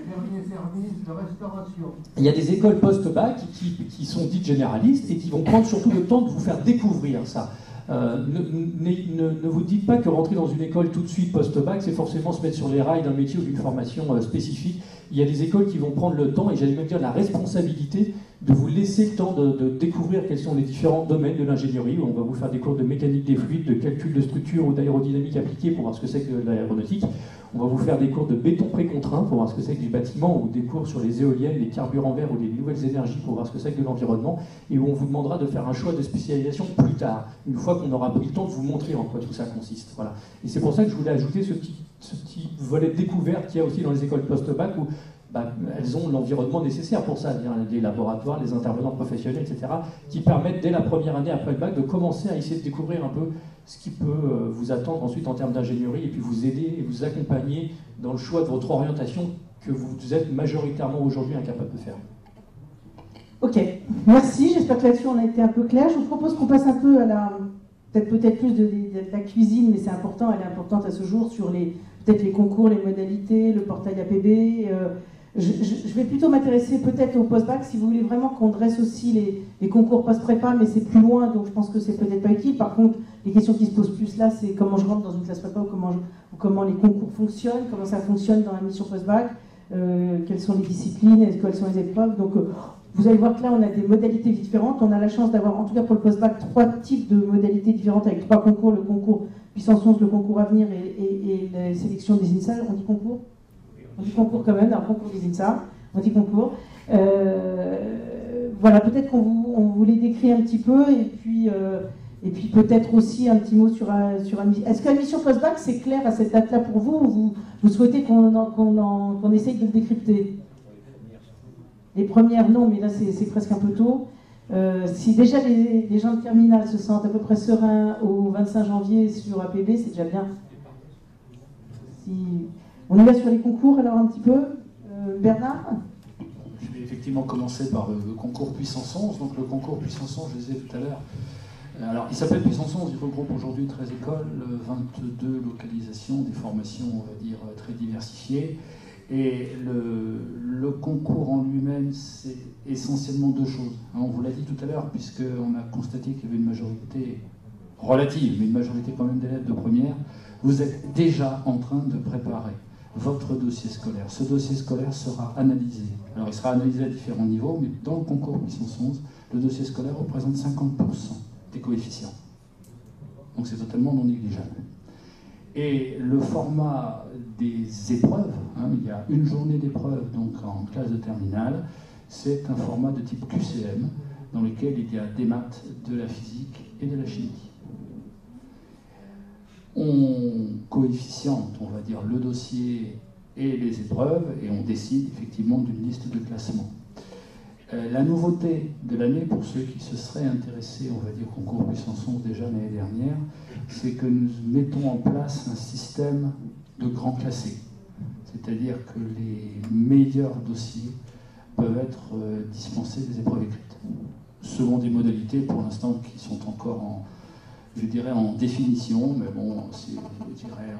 Dernier service de restauration. Il y a des écoles post-bac qui sont dites généralistes et qui vont prendre surtout le temps de vous faire découvrir ça. Ne vous dites pas que rentrer dans une école tout de suite post-bac, c'est forcément se mettre sur les rails d'un métier ou d'une formation spécifique. Il y a des écoles qui vont prendre le temps, et j'allais même dire la responsabilité, de vous laisser le temps de découvrir quels sont les différents domaines de l'ingénierie. On va vous faire des cours de mécanique des fluides, de calcul de structure ou d'aérodynamique appliquée pour voir ce que c'est que de l'aéronautique. On va vous faire des cours de béton précontraint pour voir ce que c'est que du bâtiment, ou des cours sur les éoliennes, les carburants verts ou les nouvelles énergies pour voir ce que c'est que de l'environnement, et où on vous demandera de faire un choix de spécialisation plus tard, une fois qu'on aura pris le temps de vous montrer en quoi tout ça consiste. Voilà. Et c'est pour ça que je voulais ajouter ce petit ce petit volet de découverte qu'il y a aussi dans les écoles post-bac où elles ont l'environnement nécessaire pour ça, c'est-à-dire les laboratoires, les intervenants professionnels, etc., qui permettent dès la première année après le bac de commencer à essayer de découvrir un peu ce qui peut vous attendre ensuite en termes d'ingénierie et puis vous aider et vous accompagner dans le choix de votre orientation que vous êtes majoritairement aujourd'hui incapable de faire. Ok, merci, j'espère que là-dessus on a été un peu clair. Je vous propose qu'on passe un peu à peut-être plus de la cuisine, mais c'est important, elle est importante à ce jour, sur peut-être les concours, les modalités, le portail APB. Je vais plutôt m'intéresser peut-être au post-bac, si vous voulez vraiment qu'on dresse aussi les concours post-prépa, mais c'est plus loin, donc je pense que c'est peut-être pas utile. Par contre, les questions qui se posent plus là, c'est comment je rentre dans une classe prépa, ou comment les concours fonctionnent, comment ça fonctionne dans la mission post-bac, quelles sont les disciplines, quelles sont les épreuves. Donc vous allez voir que là, on a des modalités différentes. On a la chance d'avoir, en tout cas pour le post-bac, 3 types de modalités différentes avec 3 concours, le concours puissance 11, le concours avenir et la sélection des INSA. On dit concours ? On dit concours quand même, dans le concours des INSA, on dit concours. Voilà, peut-être qu'on vous les décrit un petit peu, et puis peut-être aussi un petit mot sur admission. Est-ce qu'admission post-bac, c'est clair à cette date-là pour vous, ou vous souhaitez qu'on essaye de le décrypter ? Les premières, non, mais là c'est presque un peu tôt. Si déjà les gens de terminale se sentent à peu près sereins au 25 janvier sur APB, c'est déjà bien. On y va sur les concours alors un petit peu. Bernard ? Je vais effectivement commencer par le concours Puissance 11. Donc le concours Puissance 11, je le disais tout à l'heure. Alors il s'appelle Puissance 11, il regroupe aujourd'hui 13 écoles, 22 localisations, des formations, on va dire, très diversifiées. Et le concours en lui-même, c'est essentiellement 2 choses. On vous l'a dit tout à l'heure, puisqu'on a constaté qu'il y avait une majorité relative, mais une majorité quand même d'élèves de première. Vous êtes déjà en train de préparer votre dossier scolaire. Ce dossier scolaire sera analysé. Alors il sera analysé à différents niveaux, mais dans le concours Puissance 11, le dossier scolaire représente 50% des coefficients. Donc c'est totalement non négligeable. Et le format des épreuves, il y a une journée d'épreuves donc en classe de terminale, c'est un format de type QCM dans lequel il y a des maths, de la physique et de la chimie. On coefficiente, on va dire, le dossier et les épreuves, et on décide effectivement d'une liste de classement. La nouveauté de l'année, pour ceux qui se seraient intéressés, on va dire, au concours Puissance 11 déjà l'année dernière, c'est que nous mettons en place un système de grands classés. C'est-à-dire que les meilleurs dossiers peuvent être dispensés des épreuves écrites, selon des modalités pour l'instant qui sont encore en définition, mais bon, c'est, je dirais,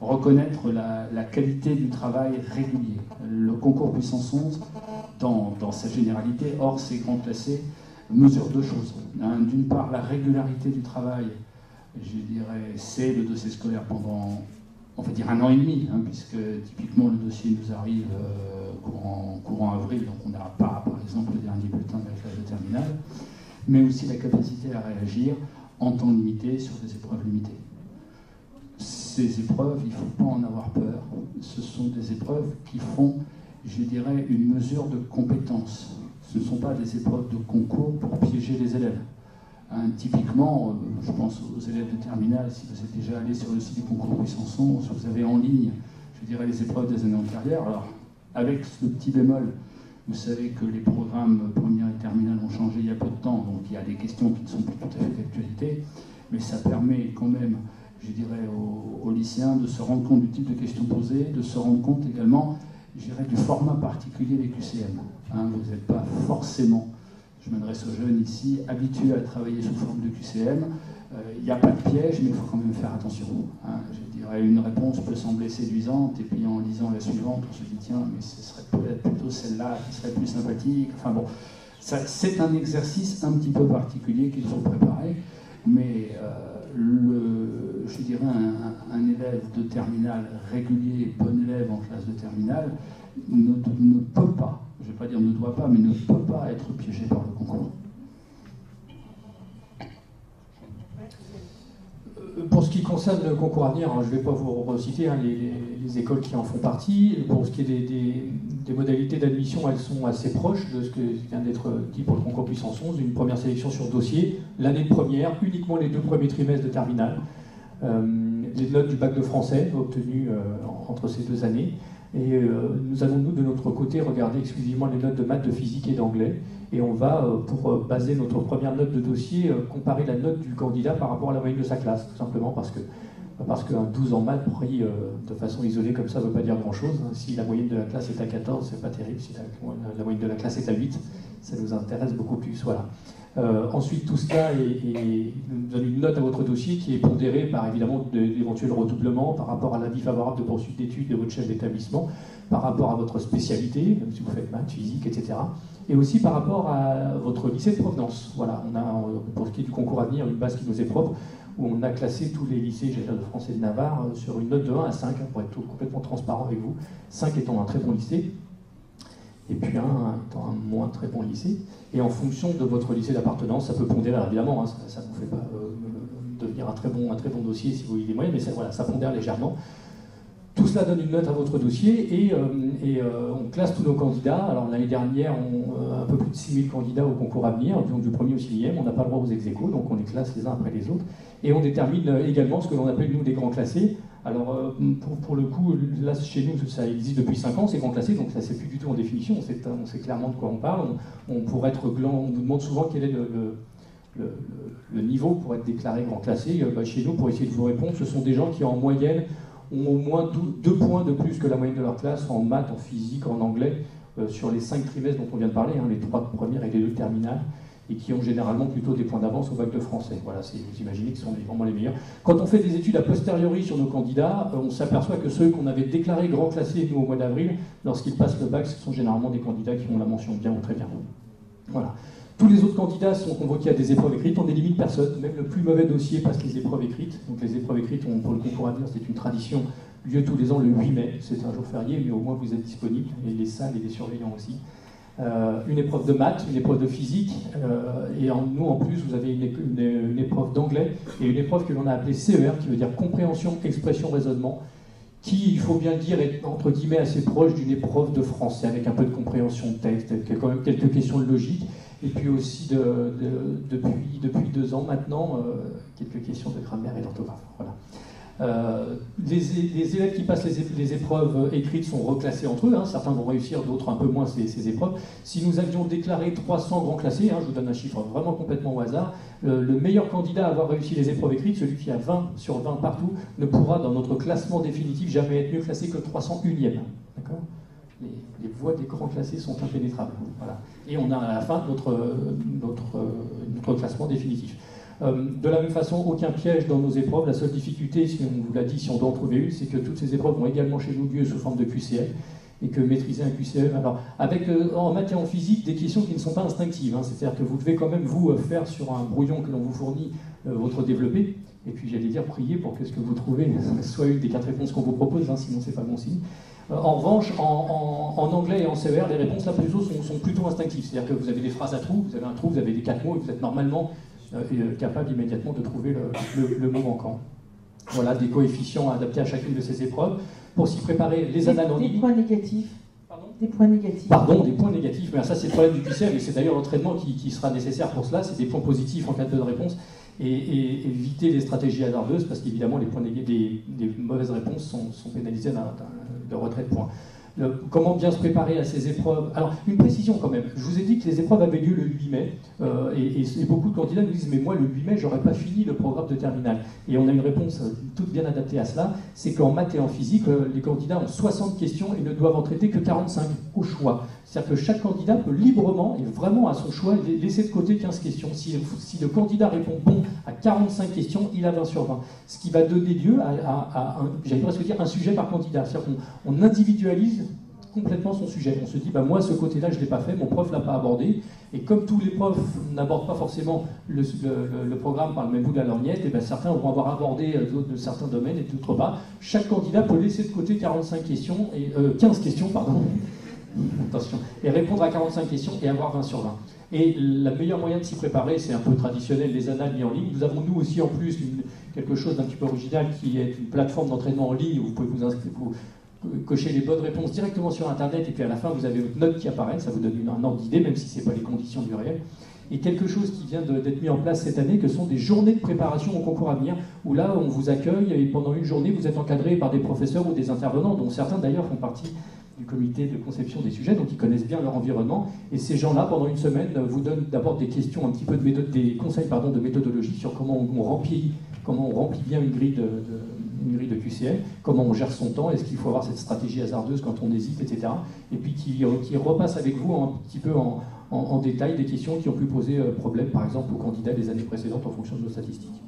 reconnaître la qualité du travail régulier. Le concours Puissance 11, dans sa généralité, hors ces grands classés, mesure 2 choses. D'une part, la régularité du travail, je dirais, c'est le dossier scolaire pendant, on va dire, 1 an et demi, puisque typiquement le dossier nous arrive courant avril, donc on n'aura pas, par exemple, le dernier bulletin de la classe de terminale, mais aussi la capacité à réagir en temps limité sur des épreuves limitées. Ces épreuves, il ne faut pas en avoir peur. Ce sont des épreuves qui font, je dirais, une mesure de compétence. Ce ne sont pas des épreuves de concours pour piéger les élèves. Typiquement, je pense aux élèves de terminale, si vous êtes déjà allé sur le site du concours Puissance 11, vous avez en ligne, je dirais, les épreuves des années antérieures. Alors, avec ce petit bémol, vous savez que les programmes première et terminale ont changé il y a peu de temps, donc il y a des questions qui ne sont plus tout à fait d'actualité, mais ça permet quand même, je dirais, aux lycéens de se rendre compte du type de questions posées, de se rendre compte également, je dirais, du format particulier des QCM. Vous n'êtes pas forcément, je m'adresse aux jeunes ici, habitués à travailler sous forme de QCM. Il n'y a pas de piège, mais il faut quand même faire attention. Je dirais, une réponse peut sembler séduisante, et puis en lisant la suivante, on se dit, tiens, mais ce serait peut-être plutôt celle-là qui serait plus sympathique. Enfin bon, c'est un exercice un petit peu particulier qu'il faut préparer, mais je dirais, un élève de terminale régulier, bon élève en classe de terminale, ne peut pas, je ne vais pas dire ne doit pas, mais ne peut pas être piégé par le concours. Pour ce qui concerne le concours à venir, je ne vais pas vous reciter les écoles qui en font partie. Pour ce qui est des modalités d'admission, elles sont assez proches de ce que vient d'être dit pour le concours Puissance 11. Une première sélection sur dossier, l'année de première, uniquement les 2 premiers trimestres de terminale. les notes du bac de français obtenues entre ces 2 années. Et nous allons, nous, de notre côté, regarder exclusivement les notes de maths, de physique et d'anglais. Et on va, pour baser notre première note de dossier, comparer la note du candidat par rapport à la moyenne de sa classe, tout simplement parce qu'un 12 en maths pris de façon isolée comme ça ne veut pas dire grand-chose. Si la moyenne de la classe est à 14, c'est pas terrible. Si la moyenne de la classe est à 8, ça nous intéresse beaucoup plus. Voilà. Ensuite, tout cela nous donne une note à votre dossier qui est pondérée par évidemment d'éventuels redoublements, par rapport à l'avis favorable de poursuite d'études de votre chef d'établissement, par rapport à votre spécialité, même si vous faites maths, physique, etc. Et aussi par rapport à votre lycée de provenance. Voilà, on a, pour ce qui est du concours à venir, une base qui nous est propre, où on a classé tous les lycées de France et de Navarre sur une note de 1 à 5, pour être complètement transparent avec vous. 5 étant un très bon lycée, et puis 1 étant un moins très bon lycée. Et en fonction de votre lycée d'appartenance, ça peut pondérer, évidemment, hein, ça ne vous fait pas devenir un très bon dossier si vous voyez des moyens, mais voilà, ça pondère légèrement. Tout cela donne une note à votre dossier et on classe tous nos candidats. Alors l'année dernière, un peu plus de 6000 candidats au concours à venir, donc du 1er au 6e, on n'a pas le droit aux ex-aequo, donc on les classe les uns après les autres. Et on détermine également ce que l'on appelle, nous, des grands classés. Alors pour le coup, là chez nous, ça existe depuis 5 ans, ces grands classés, donc ça c'est plus du tout en définition, on sait clairement de quoi on parle. Pour être gland, on nous demande souvent quel est le niveau pour être déclaré grand classé. Chez nous, pour essayer de vous répondre, ce sont des gens qui en moyenne ont au moins 2 points de plus que la moyenne de leur classe en maths, en physique, en anglais, sur les 5 trimestres dont on vient de parler, hein, les 3 premières et les 2 terminales, et qui ont généralement plutôt des points d'avance au bac de français. Voilà, vous imaginez qu'ils sont vraiment les meilleurs. Quand on fait des études a posteriori sur nos candidats, on s'aperçoit que ceux qu'on avait déclarés grand classés, nous, au mois d'avril, lorsqu'ils passent le bac, ce sont généralement des candidats qui ont la mention bien ou très bien. Voilà. Tous les autres candidats sont convoqués à des épreuves écrites, on n'élimine personne, même le plus mauvais dossier passe les épreuves écrites. Donc les épreuves écrites, pour le concours à venir, c'est une tradition, lieu tous les ans le 8 mai, c'est un jour férié, mais au moins vous êtes disponibles, et les salles et les surveillants aussi. Une épreuve de maths, une épreuve de physique, et nous en plus vous avez une épreuve d'anglais, et une épreuve que l'on a appelée CER, qui veut dire compréhension, expression, raisonnement, qui, il faut bien le dire, est entre guillemets assez proche d'une épreuve de français, avec un peu de compréhension de texte, avec quand même quelques questions de logique, et puis aussi depuis 2 ans maintenant, quelques questions de grammaire et d'orthographe. Voilà. Les élèves qui passent les épreuves écrites sont reclassés entre eux, hein. Certains vont réussir, d'autres un peu moins ces épreuves. Si nous avions déclaré 300 grands classés, hein, je vous donne un chiffre vraiment complètement au hasard, le meilleur candidat à avoir réussi les épreuves écrites, celui qui a 20 sur 20 partout, ne pourra dans notre classement définitif jamais être mieux classé que 301e. D'accord ? Les voies des grands classés sont impénétrables. Voilà. Et on a à la fin notre classement définitif. De la même façon, aucun piège dans nos épreuves. La seule difficulté, si on vous l'a dit, si on doit en trouver une, c'est que toutes ces épreuves vont également chez nous lieu sous forme de QCM, et que maîtriser un QCM, alors avec en maths et en physique des questions qui ne sont pas instinctives, hein, c'est-à-dire que vous devez quand même vous faire sur un brouillon que l'on vous fournit votre développé, et puis j'allais dire prier pour que ce que vous trouvez soit une des 4 réponses qu'on vous propose, hein, sinon c'est pas bon signe. En revanche, en anglais et en CER, les réponses là plutôt sont plutôt instinctives, c'est-à-dire que vous avez des phrases à trous, vous avez un trou, vous avez des 4 mots, et vous êtes normalement capable immédiatement de trouver le mot manquant. Voilà, des coefficients adaptés à chacune de ces épreuves. Pour s'y préparer, les annales en ligne. Des points négatifs. Pardon ? Des points négatifs. Pardon, des points négatifs. Mais ça, c'est le problème du QCM, et c'est d'ailleurs l'entraînement qui sera nécessaire pour cela. C'est des points positifs en cas de bonne réponse, et éviter les stratégies hasardeuses, parce qu'évidemment, les points des mauvaises réponses sont pénalisés de retrait de points. Comment bien se préparer à ces épreuves? Alors, une précision quand même. Je vous ai dit que les épreuves avaient lieu le 8 mai, et beaucoup de candidats nous disent « mais moi, le 8 mai, j'aurais pas fini le programme de terminale ». Et on a une réponse toute bien adaptée à cela, c'est qu'en maths et en physique, les candidats ont 60 questions et ne doivent en traiter que 45 au choix. C'est-à-dire que chaque candidat peut librement, et vraiment à son choix, laisser de côté 15 questions. Si le candidat répond bon à 45 questions, il a 20 sur 20. Ce qui va donner lieu à j'allais presque dire, un sujet par candidat. C'est-à-dire qu'on individualise complètement son sujet. On se dit, bah, moi, ce côté-là, je ne l'ai pas fait, mon prof ne l'a pas abordé. Et comme tous les profs n'abordent pas forcément le programme par le même bout de la lorgnette, et ben, certains vont avoir abordé de certains domaines et d'autres pas. Chaque candidat peut laisser de côté 45 questions, 15 questions, pardon. Attention, et répondre à 45 questions et avoir 20 sur 20. Et le meilleur moyen de s'y préparer, c'est un peu traditionnel, les annales mis en ligne. Nous avons, nous aussi, en plus, quelque chose d'un petit peu original qui est une plateforme d'entraînement en ligne où vous pouvez cochez les bonnes réponses directement sur Internet, et puis à la fin, vous avez votre note qui apparaît, ça vous donne un ordre d'idée, même si ce n'est pas les conditions du réel. Et quelque chose qui vient d'être mis en place cette année, que sont des journées de préparation au concours à venir, où là, on vous accueille, et pendant une journée, vous êtes encadré par des professeurs ou des intervenants, dont certains d'ailleurs font partie du comité de conception des sujets, donc ils connaissent bien leur environnement, et ces gens-là, pendant une semaine, vous donnent d'abord des questions, un petit peu des conseils de méthodologie sur comment on remplit bien une grille de QCM, comment on gère son temps, est-ce qu'il faut avoir cette stratégie hasardeuse quand on hésite, etc. Et puis qui repasse avec vous un petit peu en détail des questions qui ont pu poser problème, par exemple, aux candidats des années précédentes en fonction de nos statistiques.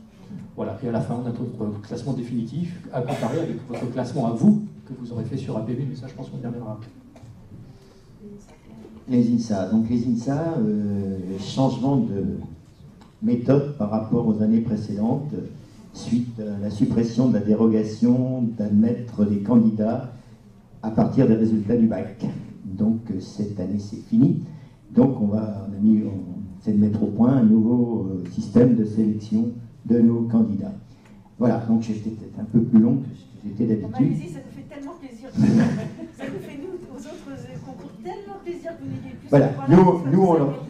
Voilà, et à la fin, on a notre classement définitif à comparer avec votre classement à vous, que vous aurez fait sur APV, mais ça, je pense qu'on y reviendra. Les INSA. Donc les INSA, changement de méthode par rapport aux années précédentes, suite à la suppression de la dérogation d'admettre les candidats à partir des résultats du bac. Donc cette année, c'est fini. Donc on essaie de mettre au point un nouveau système de sélection de nos candidats. Voilà, donc j'étais peut-être un peu plus long que ce que j'étais d'habitude. Allez-y, ça nous fait tellement plaisir. Ça nous fait, nous, aux autres concours, tellement plaisir que vous n'ayez plus. Voilà,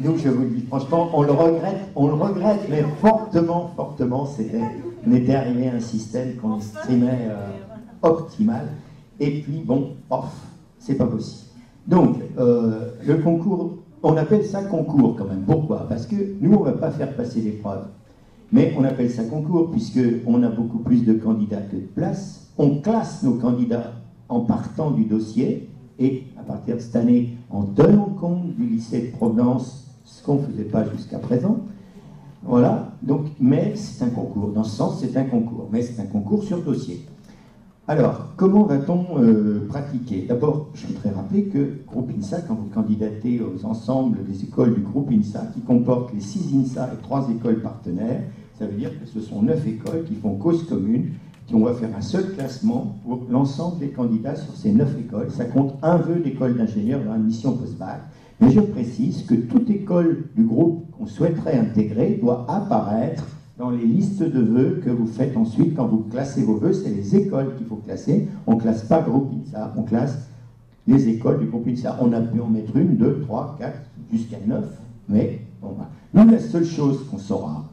nous, je vous le dis franchement, on le regrette, mais fortement, on était arrivé à un système qu'on estimait optimal, et puis bon, c'est pas possible. Donc, le concours, on appelle ça concours quand même. Pourquoi? Parce que nous, on ne va pas faire passer l'épreuve. Mais on appelle ça concours puisqu'on a beaucoup plus de candidats que de places. On classe nos candidats en partant du dossier et à partir de cette année, en tenant compte du lycée de Provenance, ce qu'on ne faisait pas jusqu'à présent. Voilà, donc, mais c'est un concours. Dans ce sens, c'est un concours. Mais c'est un concours sur dossier. Alors, comment va-t-on pratiquer? D'abord, je voudrais rappeler que Groupe INSA, quand vous candidatez aux ensembles des écoles du Groupe INSA, qui comportent les 6 INSA et 3 écoles partenaires, ça veut dire que ce sont 9 écoles qui font cause commune, qui on va faire un seul classement pour l'ensemble des candidats sur ces 9 écoles. Ça compte un vœu d'école d'ingénieur dans l'admission post-bac. Mais je précise que toute école du groupe qu'on souhaiterait intégrer doit apparaître dans les listes de vœux que vous faites ensuite quand vous classez vos vœux. C'est les écoles qu'il faut classer. On ne classe pas Groupe INSA, on classe les écoles du Groupe INSA. On a pu en mettre 1, 2, 3, 4, jusqu'à 9. Mais bon, nous, la seule chose qu'on saura,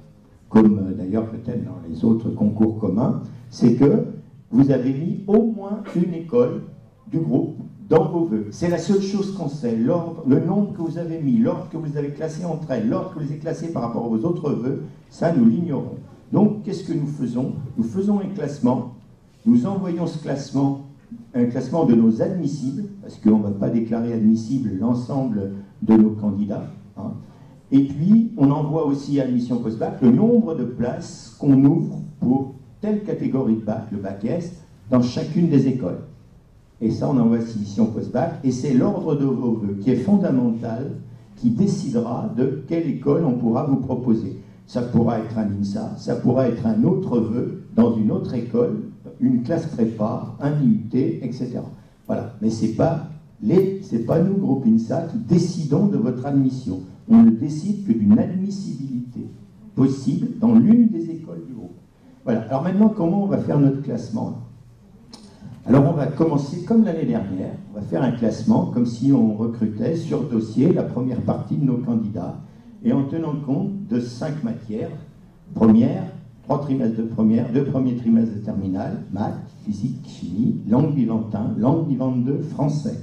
comme d'ailleurs peut-être dans les autres concours communs, c'est que vous avez mis au moins une école du groupe dans vos vœux. C'est la seule chose qu'on sait. Le nombre que vous avez mis, l'ordre que vous avez classé entre elles, l'ordre que vous avez classé par rapport aux autres vœux, ça nous l'ignorons. Donc qu'est-ce que nous faisons? Nous faisons un classement, nous envoyons ce classement, un classement de nos admissibles, parce qu'on ne va pas déclarer admissible l'ensemble de nos candidats, hein. Et puis on envoie aussi à admission post-bac le nombre de places qu'on ouvre pour telle catégorie de bac, le bac S, dans chacune des écoles. Et ça, on envoie à admission post-bac, et c'est l'ordre de vos vœux qui est fondamental, qui décidera de quelle école on pourra vous proposer. Ça pourra être un INSA, ça pourra être un autre vœu dans une autre école, une classe prépa, un IUT, etc. Voilà. Mais c'est pas nous, Groupe INSA, qui décidons de votre admission. On ne décide que d'une admissibilité possible dans l'une des écoles du groupe. Voilà. Alors maintenant, comment on va faire notre classement? Alors on va commencer comme l'année dernière, on va faire un classement comme si on recrutait sur dossier la première partie de nos candidats et en tenant compte de 5 matières, première, 3 trimestres de première, 2 premiers trimestres de terminale, maths, physique, chimie, langue vivante 1, langue vivante 2, français.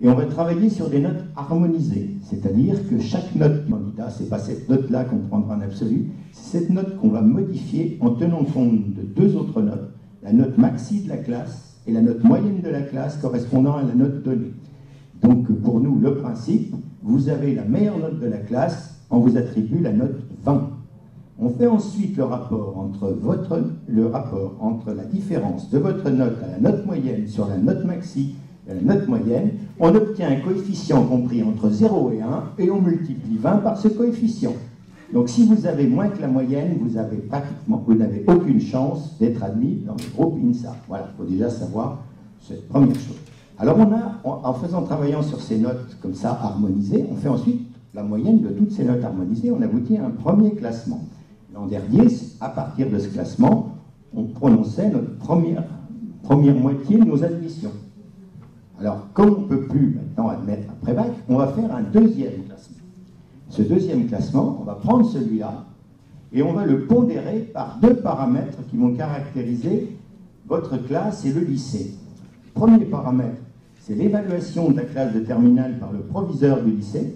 Et on va travailler sur des notes harmonisées, c'est-à-dire que chaque note du candidat, c'est pas cette note-là qu'on prendra en absolu, c'est cette note qu'on va modifier en tenant compte de 2 autres notes, la note maxi de la classe et la note moyenne de la classe correspondant à la note donnée. Donc pour nous, le principe, vous avez la meilleure note de la classe, on vous attribue la note 20. On fait ensuite le rapport entre la différence de votre note à la note moyenne sur la note maxi et la note moyenne. On obtient un coefficient compris entre 0 et 1 et on multiplie 20 par ce coefficient. Donc si vous avez moins que la moyenne, vous n'avez aucune chance d'être admis dans le groupe INSA. Voilà, il faut déjà savoir cette première chose. Alors travaillant sur ces notes comme ça harmonisées, on fait ensuite la moyenne de toutes ces notes harmonisées, on aboutit à un premier classement. L'an dernier, à partir de ce classement, on prononçait notre première moitié de nos admissions. Alors, comme on ne peut plus maintenant admettre un pré-bac, on va faire un deuxième classement. Ce deuxième classement, on va prendre celui-là et on va le pondérer par deux paramètres qui vont caractériser votre classe et le lycée. Premier paramètre, c'est l'évaluation de la classe de terminale par le proviseur du lycée,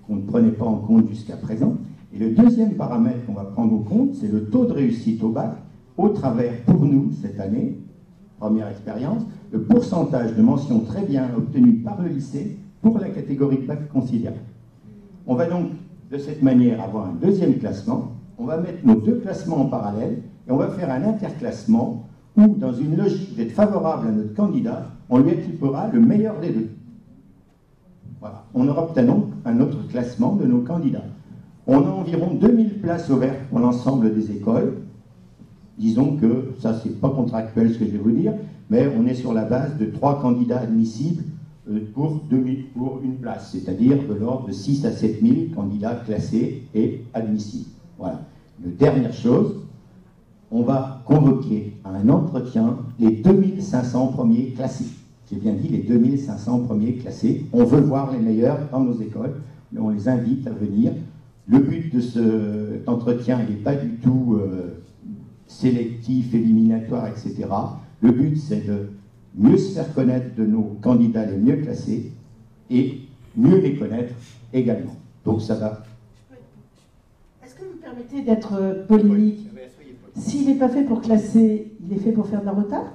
qu'on ne prenait pas en compte jusqu'à présent. Et le deuxième paramètre qu'on va prendre en compte, c'est le taux de réussite au bac, au travers, pour nous, cette année, première expérience, le pourcentage de mentions très bien obtenues par le lycée pour la catégorie de bac considérable. On va donc, de cette manière, avoir un deuxième classement. On va mettre nos deux classements en parallèle et on va faire un interclassement où, dans une logique d'être favorable à notre candidat, on lui attribuera le meilleur des deux. Voilà. On obtient donc un autre classement de nos candidats. On a environ 2000 places ouvertes pour l'ensemble des écoles. Disons que, ça c'est pas contractuel ce que je vais vous dire, mais on est sur la base de 3 candidats admissibles pour une place, c'est-à-dire de l'ordre de 6 à 7 000 candidats classés et admissibles. Voilà. Une dernière chose, on va convoquer à un entretien les 2500 premiers classés. J'ai bien dit les 2500 premiers classés. On veut voir les meilleurs dans nos écoles, mais on les invite à venir. Le but de cet entretien n'est pas du tout sélectif, éliminatoire, etc. Le but, c'est de mieux se faire connaître de nos candidats les mieux classés et mieux les connaître également. Donc ça va. Est-ce que vous me permettez d'être polémique? S'il n'est pas fait pour classer, il est fait pour faire de la retard?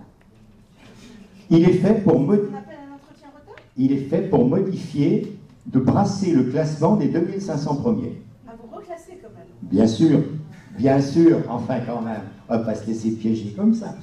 Il est fait pour On appelle un entretien retard? Il est fait pour modifier, de brasser le classement des 2500 premiers. Ah, vous reclassez quand même. Bien sûr, enfin quand même, on ne va pas se laisser piéger comme ça.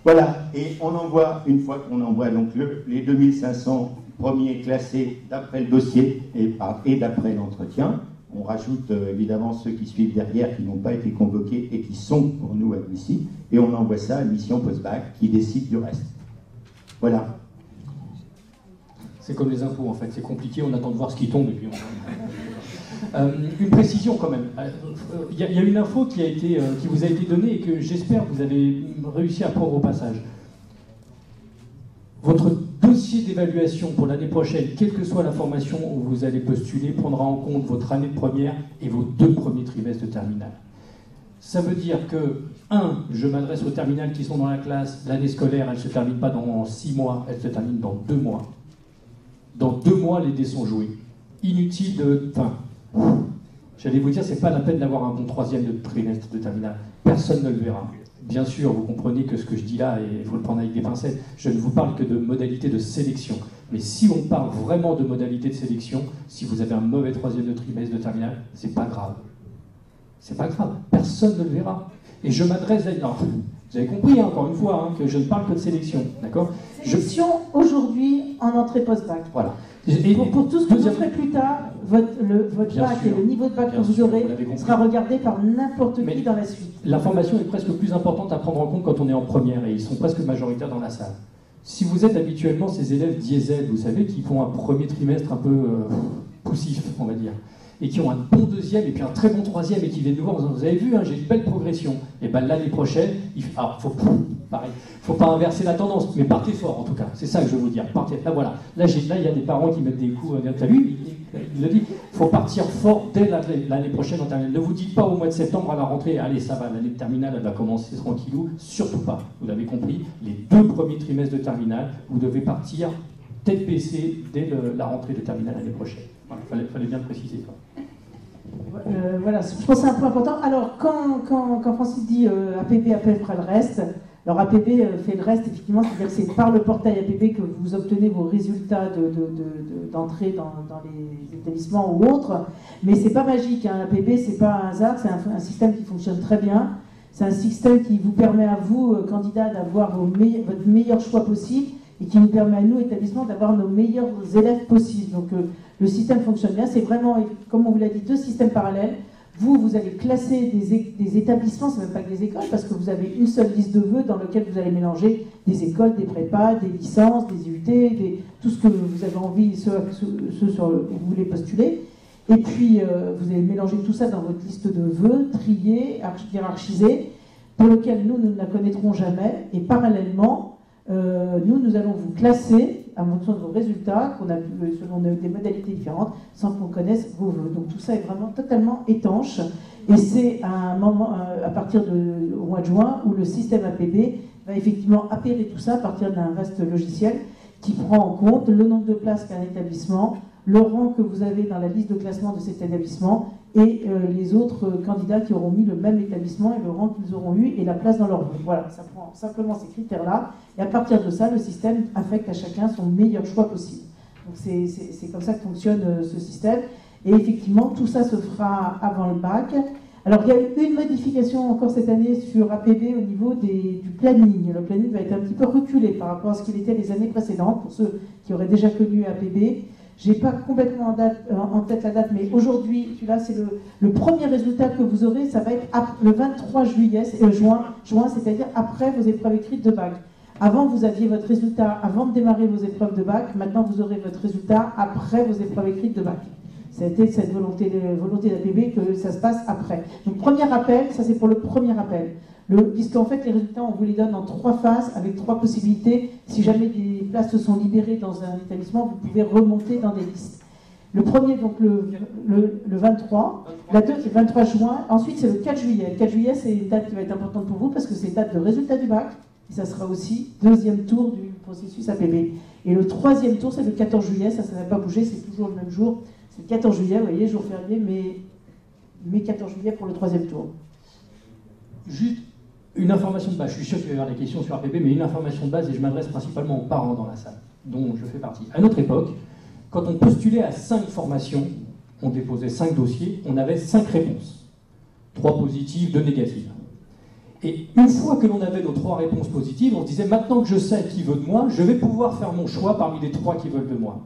Voilà, et on envoie, une fois qu'on envoie donc les 2500 premiers classés d'après le dossier et d'après l'entretien, on rajoute évidemment ceux qui suivent derrière, qui n'ont pas été convoqués et qui sont pour nous admissibles, et on envoie ça à Mission Post-Bac qui décide du reste. Voilà. C'est comme les impôts en fait, c'est compliqué, on attend de voir ce qui tombe et puis une précision quand même. Il y a une info qui vous a été donnée et que j'espère que vous avez réussi à prendre au passage. Votre dossier d'évaluation pour l'année prochaine, quelle que soit la formation où vous allez postuler, prendra en compte votre année de première et vos 2 premiers trimestres de terminale. Ça veut dire que, 1, je m'adresse aux terminales qui sont dans la classe, l'année scolaire, elle ne se termine pas dans 6 mois, elle se termine dans 2 mois. Dans 2 mois, les dés sont joués. Inutile de... Enfin, j'allais vous dire, c'est pas la peine d'avoir un bon 3e de trimestre de terminale. Personne ne le verra. Bien sûr, vous comprenez que ce que je dis là, il faut le prendre avec des pincettes. Je ne vous parle que de modalités de sélection. Mais si on parle vraiment de modalités de sélection, si vous avez un mauvais 3e de trimestre de terminale, c'est pas grave. C'est pas grave. Personne ne le verra. Et je m'adresse à... Non, vous avez compris, hein, encore une fois, hein, que je ne parle que de sélection. D'accord? Sélection aujourd'hui en entrée post-bac. Voilà. Et pour tout ce que vous ferez plus tard, votre bac et le niveau de bac que vous aurez sera regardé par n'importe qui dans la suite. L'information est presque plus importante à prendre en compte quand on est en première et ils sont presque majoritaires dans la salle. Si vous êtes habituellement ces élèves diesel, vous savez, qui font un premier trimestre un peu poussif, on va dire, et qui ont un bon 2e et puis un très bon 3e et qui viennent nous voir en disant, vous avez vu, hein, j'ai une belle progression. Et bien l'année prochaine, alors faut pas inverser la tendance, mais partez fort en tout cas. C'est ça que je veux vous dire. Partez. Là voilà, là il y a des parents qui mettent des coups. T'as vu, il le dit. Il faut partir fort dès l'année prochaine en terminale. Ne vous dites pas au mois de septembre à la rentrée, allez ça va, l'année de terminale elle va commencer tranquillou. Surtout pas. Vous l'avez compris. Les 2 premiers trimestres de terminale, vous devez partir tête baissée dès la rentrée de terminale l'année prochaine. Voilà, fallait bien le préciser. Quoi. Voilà, je pense que c'est un point important. Alors, quand Francis dit APB fera le reste, alors APB fait le reste, effectivement, c'est-à-dire que c'est par le portail APB que vous obtenez vos résultats d'entrée dans les établissements ou autres, mais c'est pas magique, hein. APB, c'est pas un hasard, c'est un système qui fonctionne très bien, c'est un système qui vous permet à vous, candidats, d'avoir votre meilleur choix possible et qui nous permet à nous, établissements, d'avoir nos meilleurs élèves possibles. Donc, le système fonctionne bien, c'est vraiment, comme on vous l'a dit, 2 systèmes parallèles. Vous allez classer des établissements, c'est même pas que des écoles, parce que vous avez une seule liste de vœux dans laquelle vous allez mélanger des écoles, des prépas, des licences, des IUT, tout ce que vous avez envie, ceux sur où vous voulez postuler. Et puis, vous allez mélanger tout ça dans votre liste de vœux, triés, hiérarchisés, pour lequel nous ne la connaîtrons jamais. Et parallèlement, nous allons vous classer en fonction de vos résultats, qu'on a pu, selon des modalités différentes, sans qu'on connaisse vos vœux. Donc tout ça est vraiment totalement étanche. Et c'est à un moment, à partir au mois de juin, où le système APB va effectivement appairer tout ça à partir d'un vaste logiciel qui prend en compte le nombre de places qu'a un établissement, le rang que vous avez dans la liste de classement de cet établissement et les autres candidats qui auront mis le même établissement et le rang qu'ils auront eu et la place dans leur vœu. Voilà, ça prend simplement ces critères-là et à partir de ça, le système affecte à chacun son meilleur choix possible. Donc c'est comme ça que fonctionne ce système. Et effectivement, tout ça se fera avant le bac. Alors, il y a eu une modification encore cette année sur APB au niveau du planning. Le planning va être un petit peu reculé par rapport à ce qu'il était les années précédentes, pour ceux qui auraient déjà connu APB. Je n'ai pas complètement en tête la date, mais aujourd'hui, là, c'est le premier résultat que vous aurez, ça va être le 23 juin, c'est-à-dire après vos épreuves écrites de bac. Avant, vous aviez votre résultat avant de démarrer vos épreuves de bac, maintenant vous aurez votre résultat après vos épreuves écrites de bac. C'était cette volonté d'APB que ça se passe après. Donc, premier appel, ça c'est pour le premier appel. Puisqu'en fait, les résultats, on vous les donne en 3 phases, avec 3 possibilités. Si jamais des places se sont libérées dans un établissement, vous pouvez remonter dans des listes. Le premier, donc le 23, la deuxième, c'est le 23 juin. Ensuite, c'est le 4 juillet. Le 4 juillet, c'est une date qui va être importante pour vous, parce que c'est date de résultat du bac. Et ça sera aussi deuxième tour du processus APB. Et le troisième tour, c'est le 14 juillet. Ça n'a pas bougé, c'est toujours le même jour. C'est le 14 juillet, vous voyez, jour férié, mais 14 juillet pour le troisième tour. Juste une information de base, je suis sûr qu'il va y avoir des questions sur APB, mais une information de base, et je m'adresse principalement aux parents dans la salle, dont je fais partie. À notre époque, quand on postulait à 5 formations, on déposait 5 dossiers, on avait 5 réponses. 3 positives, 2 négatives. Et une fois que l'on avait nos 3 réponses positives, on se disait, maintenant que je sais qui veut de moi, je vais pouvoir faire mon choix parmi les 3 qui veulent de moi.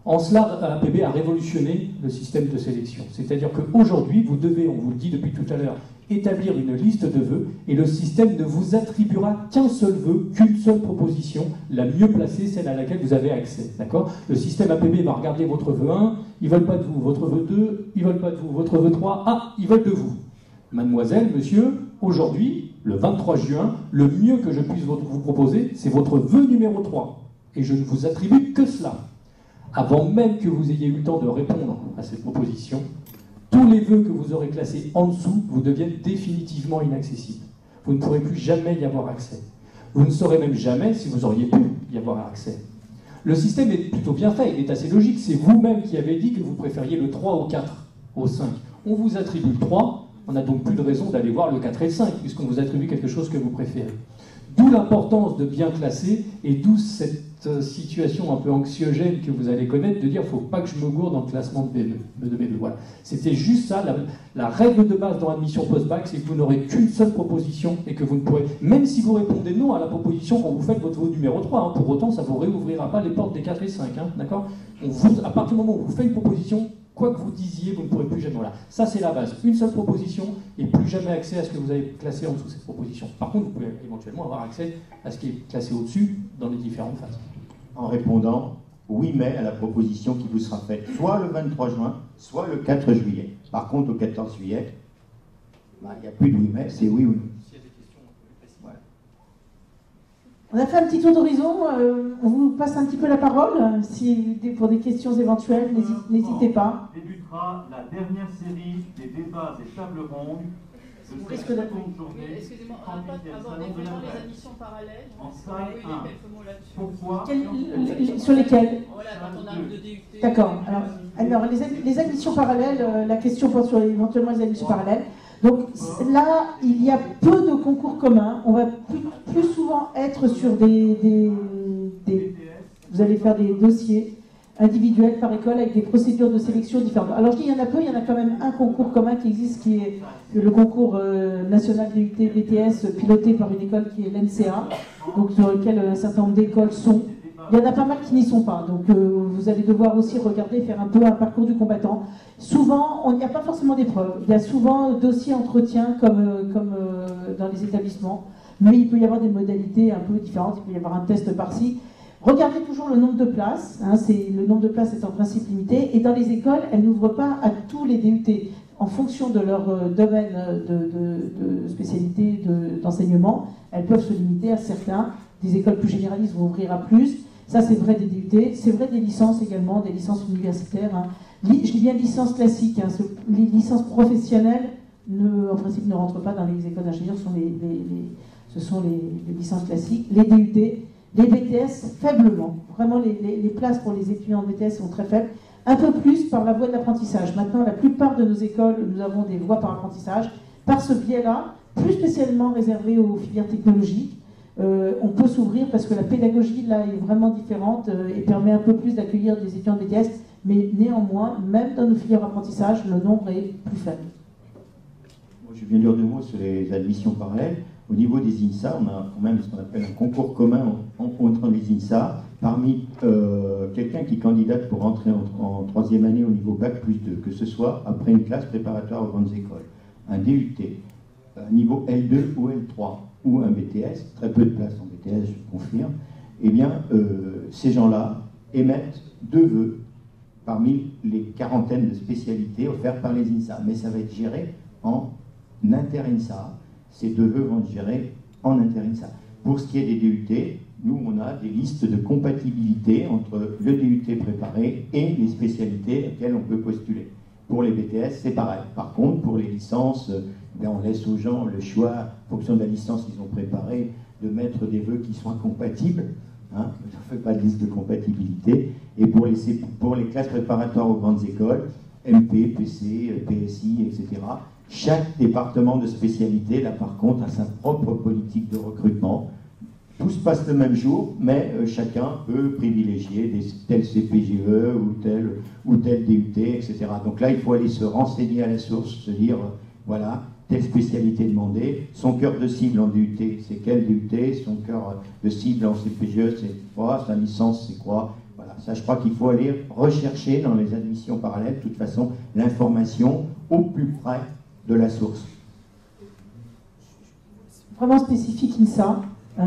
En cela, APB a révolutionné le système de sélection. C'est-à-dire qu'aujourd'hui, vous devez, on vous le dit depuis tout à l'heure, établir une liste de vœux et le système ne vous attribuera qu'un seul vœu, qu'une seule proposition, la mieux placée, celle à laquelle vous avez accès. D'accord ? Le système APB va regarder votre vœu 1, ils veulent pas de vous, votre vœu 2, ils veulent pas de vous, votre vœu 3, ah, ils veulent de vous. Mademoiselle, monsieur, aujourd'hui, le 23 juin, le mieux que je puisse vous proposer, c'est votre vœu numéro 3. Et je ne vous attribue que cela. Avant même que vous ayez eu le temps de répondre à cette proposition, tous les vœux que vous aurez classés en dessous vous deviennent définitivement inaccessibles. Vous ne pourrez plus jamais y avoir accès. Vous ne saurez même jamais si vous auriez pu y avoir accès. Le système est plutôt bien fait, il est assez logique. C'est vous-même qui avez dit que vous préfériez le 3 au 4, au 5. On vous attribue le 3, on n'a donc plus de raison d'aller voir le 4 et le 5, puisqu'on vous attribue quelque chose que vous préférez. D'où l'importance de bien classer, et d'où cette situation un peu anxiogène que vous allez connaître, de dire il ne faut pas que je me gourde dans le classement de mes vœux. Voilà. C'était juste ça, la règle de base dans l'admission post-bac, c'est que vous n'aurez qu'une seule proposition et que vous ne pourrez, même si vous répondez non à la proposition quand vous faites votre vœu numéro 3, hein, pour autant ça ne vous réouvrira pas les portes des 4 et 5, hein, d'accord ? À partir du moment où vous faites une proposition, quoi que vous disiez, vous ne pourrez plus jamais. Voilà. Ça, c'est la base. Une seule proposition et plus jamais accès à ce que vous avez classé en dessous de cette proposition. Par contre, vous pouvez éventuellement avoir accès à ce qui est classé au-dessus dans les différentes phases. En répondant oui, mais à la proposition qui vous sera faite, soit le 23 juin, soit le 4 juillet. Par contre, au 14 juillet, il n'y a plus de oui, mais, c'est oui ou non. Voilà. On a fait un petit tour d'horizon, on vous passe un petit peu la parole, pour des questions éventuelles, n'hésitez pas. Débutera la dernière série des débats et tables rondes de cette seconde journée. Excusez-moi, on n'a pas abordé vraiment les admissions parallèles. En salle Oui, 1. quelques mots là-dessus. Pourquoi Sur lesquelles? Voilà, quand on a de DUT. D'accord. Alors les admissions parallèles, la question porte sur éventuellement les admissions parallèles. Donc là, il y a peu de concours communs. On va plus souvent être sur vous allez faire des dossiers individuels par école avec des procédures de sélection différentes. Alors je dis il y en a peu, il y en a quand même un concours commun qui existe, qui est le concours national DUT BTS piloté par une école qui est l'NCA, donc sur lequel un certain nombre d'écoles sont. Il y en a pas mal qui n'y sont pas, donc vous allez devoir aussi regarder, faire un peu un parcours du combattant. Souvent, il n'y a pas forcément d'épreuves, il y a souvent dossier entretien comme dans les établissements, mais il peut y avoir des modalités un peu différentes, il peut y avoir un test par-ci. Regardez toujours le nombre de places, hein, le nombre de places est en principe limité, et dans les écoles, elles n'ouvrent pas à tous les DUT. En fonction de leur domaine de spécialité d'enseignement, elles peuvent se limiter à certains. Des écoles plus généralistes vont ouvrir à plus. Ça, c'est vrai des DUT. C'est vrai des licences également, des licences universitaires. Hein. Je dis bien licences classiques. Hein. Les licences professionnelles, en principe, ne rentrent pas dans les écoles d'ingénieurs. Ce sont les licences classiques. Les DUT, les BTS, faiblement. Vraiment, les places pour les étudiants de BTS sont très faibles. Un peu plus par la voie de l'apprentissage. Maintenant, la plupart de nos écoles, nous avons des voies par apprentissage. Par ce biais-là, plus spécialement réservé aux filières technologiques, on peut s'ouvrir parce que la pédagogie, là, est vraiment différente et permet un peu plus d'accueillir des étudiants de BTS. Mais néanmoins, même dans nos filières d'apprentissage, le nombre est plus faible. Moi, je viens dire deux mots sur les admissions parallèles. Au niveau des INSA, on a quand même ce qu'on appelle un concours commun entre les INSA. Parmi quelqu'un qui candidate pour entrer en troisième année au niveau Bac plus 2, que ce soit après une classe préparatoire aux grandes écoles, un DUT, un niveau L2 ou L3, ou un BTS, très peu de places en BTS, je confirme, eh bien, ces gens-là émettent 2 vœux parmi les quarantaines de spécialités offertes par les INSA. Mais ça va être géré en inter-INSA. Ces 2 vœux vont être gérés en inter-INSA. Pour ce qui est des DUT, nous, on a des listes de compatibilité entre le DUT préparé et les spécialités auxquelles on peut postuler. Pour les BTS, c'est pareil. Par contre, pour les licences, on laisse aux gens le choix, en fonction de la licence qu'ils ont préparée, de mettre des vœux qui soient compatibles. Hein, on ne fait pas de liste de compatibilité. Et pour les classes préparatoires aux grandes écoles, MP, PC, PSI, etc., chaque département de spécialité, là par contre, a sa propre politique de recrutement. Tout se passe le même jour, mais chacun peut privilégier tel CPGE ou tel DUT, etc. Donc là, il faut aller se renseigner à la source, se dire, voilà, telle spécialité demandée, son cœur de cible en DUT, c'est quel DUT, son cœur de cible en CPGE, c'est quoi, sa licence, c'est quoi. Voilà, ça, je crois qu'il faut aller rechercher dans les admissions parallèles, de toute façon, l'information au plus près de la source. Vraiment spécifique INSA.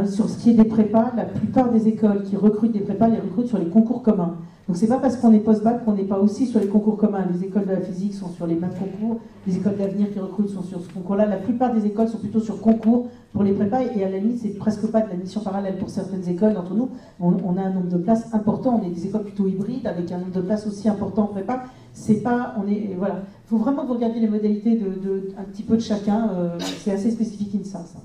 Sur ce qui est des prépas, la plupart des écoles qui recrutent des prépas les recrutent sur les concours communs. Donc c'est pas parce qu'on est post-bac qu'on n'est pas aussi sur les concours communs. Les écoles de la physique sont sur les mêmes concours, les écoles d'avenir qui recrutent sont sur ce concours-là. La plupart des écoles sont plutôt sur concours pour les prépas et à la limite c'est presque pas de l'admission parallèle pour certaines écoles. D'entre nous, on a un nombre de places important. On est des écoles plutôt hybrides avec un nombre de places aussi important en prépa. C'est pas, voilà. Il faut vraiment que vous regardiez les modalités un petit peu de chacun. C'est assez spécifique INSA, ça.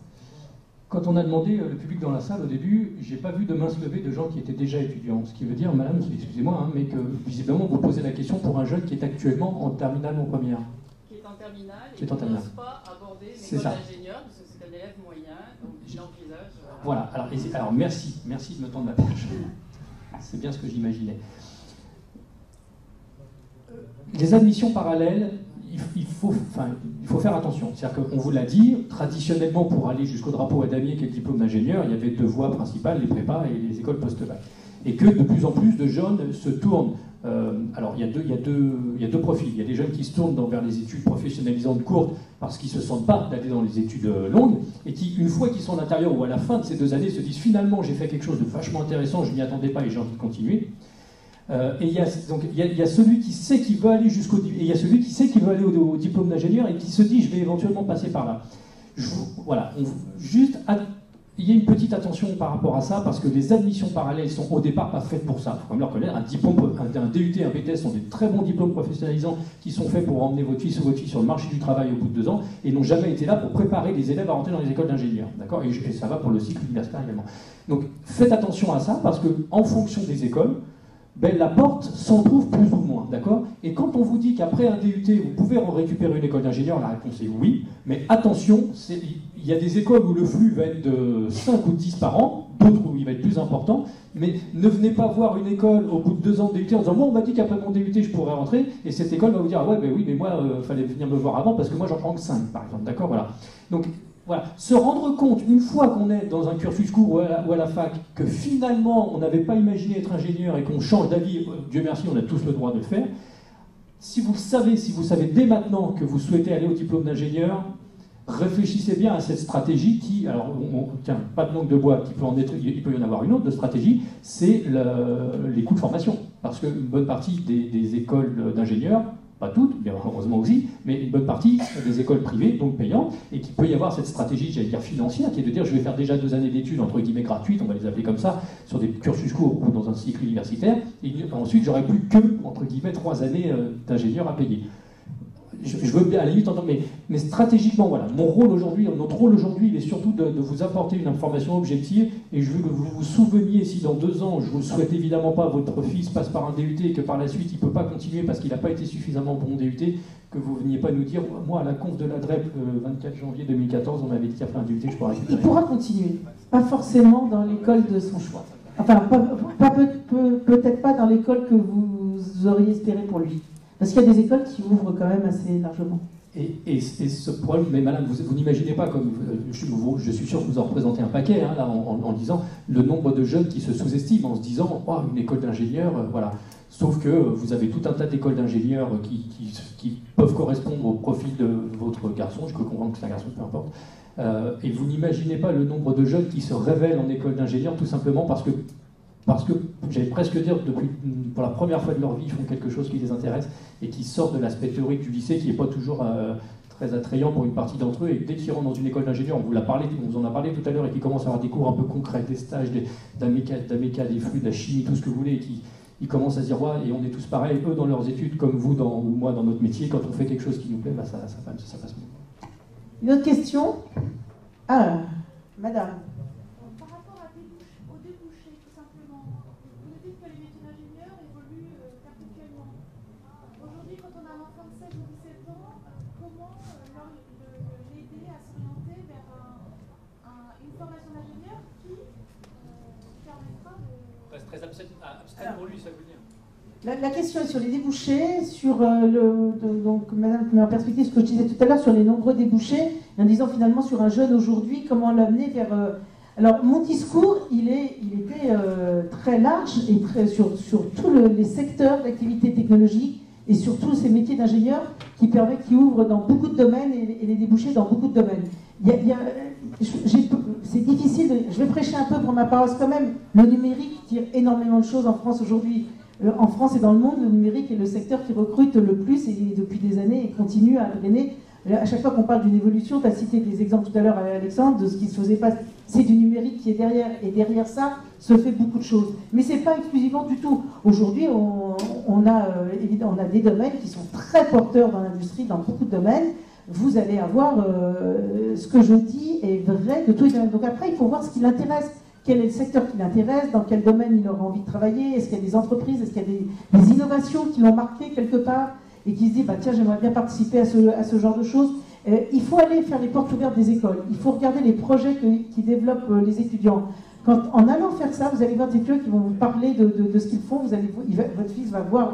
Quand on a demandé le public dans la salle au début, j'ai pas vu de main se lever de gens qui étaient déjà étudiants. Ce qui veut dire, madame, excusez-moi, hein, mais que visiblement vous posez la question pour un jeune qui est actuellement en terminale ou en première. Qui est en terminale et qui n'ose pas aborder l'école d'ingénieur, parce que c'est un élève moyen, donc il envisage. Voilà, alors merci de me tendre la perche. C'est bien ce que j'imaginais. Les admissions parallèles, il faut faire attention. C'est-à-dire qu'on vous l'a dit, traditionnellement, pour aller jusqu'au drapeau à damier qui est le diplôme d'ingénieur, il y avait 2 voies principales, les prépas et les écoles post-bac. Et que de plus en plus de jeunes se tournent. Alors, il y a deux profils. Il y a des jeunes qui se tournent vers les études professionnalisantes courtes parce qu'ils ne se sentent pas d'aller dans les études longues et qui, une fois qu'ils sont à l'intérieur ou à la fin de ces 2 années, se disent finalement, j'ai fait quelque chose de vachement intéressant, je ne m'y attendais pas et j'ai envie de continuer. Et il y a celui qui sait qu'il veut aller jusqu'au et il y a celui qui sait qu'il veut aller au diplôme d'ingénieur et qui se dit je vais éventuellement passer par là. Voilà, il y a une petite attention par rapport à ça parce que les admissions parallèles sont au départ pas faites pour ça. Il faut quand même le reconnaître, un DUT et un BTS sont des très bons diplômes professionnalisants qui sont faits pour emmener votre fils ou votre fille sur le marché du travail au bout de 2 ans et n'ont jamais été là pour préparer les élèves à rentrer dans les écoles d'ingénieurs. D'accord ? Et ça va pour le cycle universitaire également. Donc faites attention à ça parce qu'en fonction des écoles, la porte s'en trouve plus ou moins, d'accord ? Et quand on vous dit qu'après un DUT, vous pouvez récupérer une école d'ingénieur, la réponse est oui, mais attention, il y a des écoles où le flux va être de 5 ou 10 par an, d'autres où il va être plus important, mais ne venez pas voir une école au bout de 2 ans de DUT en disant « Moi, on m'a dit qu'après mon DUT, je pourrais rentrer », et cette école va vous dire « Ah ouais, oui, mais moi, il fallait venir me voir avant parce que moi, j'en prends que 5, par exemple, d'accord ?» Voilà. Donc, voilà, se rendre compte, une fois qu'on est dans un cursus court ou à la fac, que finalement on n'avait pas imaginé être ingénieur et qu'on change d'avis, Dieu merci, on a tous le droit de le faire. Si vous savez dès maintenant que vous souhaitez aller au diplôme d'ingénieur, réfléchissez bien à cette stratégie qui, alors, tiens, pas de langue de bois, il peut y en avoir une autre de stratégie, c'est les coûts de formation. Parce qu'une bonne partie des écoles d'ingénieurs pas toutes, bien heureusement aussi, mais une bonne partie des écoles privées, donc payantes, et qu'il peut y avoir cette stratégie, j'allais dire financière, qui est de dire je vais faire déjà 2 années d'études, entre guillemets gratuites, on va les appeler comme ça, sur des cursus courts ou dans un cycle universitaire, et ensuite j'aurai plus que, entre guillemets, 3 années d'ingénieur à payer. Je veux bien à la limite entendre, mais stratégiquement, voilà, notre rôle aujourd'hui, il est surtout de vous apporter une information objective, et je veux que vous vous souveniez, si dans 2 ans, je ne vous souhaite évidemment pas, votre fils passe par un DUT et que par la suite il ne peut pas continuer parce qu'il n'a pas été suffisamment bon DUT, que vous ne veniez pas nous dire, moi à la conf de la DREP le 24 janvier 2014, on m'avait dit qu'il y a fait un DUT que je pourrais récupérer. Il pourra continuer, pas forcément dans l'école de son choix. Enfin, peut-être pas dans l'école que vous auriez espéré pour lui. Parce qu'il y a des écoles qui ouvrent quand même assez largement. Et ce problème, mais madame, vous n'imaginez pas, comme je suis sûr que vous en représentez un paquet, hein, là, en disant le nombre de jeunes qui se sous-estiment en se disant oh, une école d'ingénieur, voilà. Sauf que vous avez tout un tas d'écoles d'ingénieurs qui peuvent correspondre au profil de votre garçon, je peux comprendre que c'est un garçon, peu importe. Et vous n'imaginez pas le nombre de jeunes qui se révèlent en école d'ingénieur tout simplement parce que j'allais presque dire, pour la première fois de leur vie, ils font quelque chose qui les intéresse et qui sort de l'aspect théorique du lycée qui n'est pas toujours très attrayant pour une partie d'entre eux. Et dès qu'ils rentrent dans une école d'ingénieur, on vous en a parlé tout à l'heure, et qu'ils commencent à avoir des cours un peu concrets, des stages, d'AMECA, des flux, de la chimie, tout ce que vous voulez, et ils commencent à se dire ouais, et on est tous pareils, eux dans leurs études, comme vous ou moi dans notre métier, quand on fait quelque chose qui nous plaît, bah, ça passe mieux. Une autre question? Ah, madame. La question est sur les débouchés, sur donc madame met en perspective ce que je disais tout à l'heure sur les nombreux débouchés, en disant finalement sur un jeune aujourd'hui, comment l'amener vers... Alors mon discours, il était très large et sur tous les secteurs d'activité technologique et sur tous ces métiers d'ingénieur qui ouvrent dans beaucoup de domaines et les débouchés dans beaucoup de domaines. C'est difficile, je vais prêcher un peu pour ma paroisse quand même. Le numérique tire énormément de choses en France aujourd'hui. En France et dans le monde, le numérique est le secteur qui recrute le plus et depuis des années et continue à drainer. À chaque fois qu'on parle d'une évolution, tu as cité des exemples tout à l'heure, Alexandre, de ce qui se faisait pas. C'est du numérique qui est derrière, et derrière ça se fait beaucoup de choses. Mais ce n'est pas exclusivement du tout. Aujourd'hui, on a des domaines qui sont très porteurs dans l'industrie, dans beaucoup de domaines. Vous allez avoir ce que je dis est vrai de tous les domaines. Donc après, il faut voir ce qui l'intéresse. Quel est le secteur qui l'intéresse, dans quel domaine il aura envie de travailler, est-ce qu'il y a des entreprises, est-ce qu'il y a des innovations qui l'ont marqué quelque part et qui se disent bah, tiens, j'aimerais bien participer à ce genre de choses. Il faut aller faire les portes ouvertes des écoles, il faut regarder les projets qui développent les étudiants. En allant faire ça, vous allez voir des étudiants qui vont vous parler de ce qu'ils font, votre fils va voir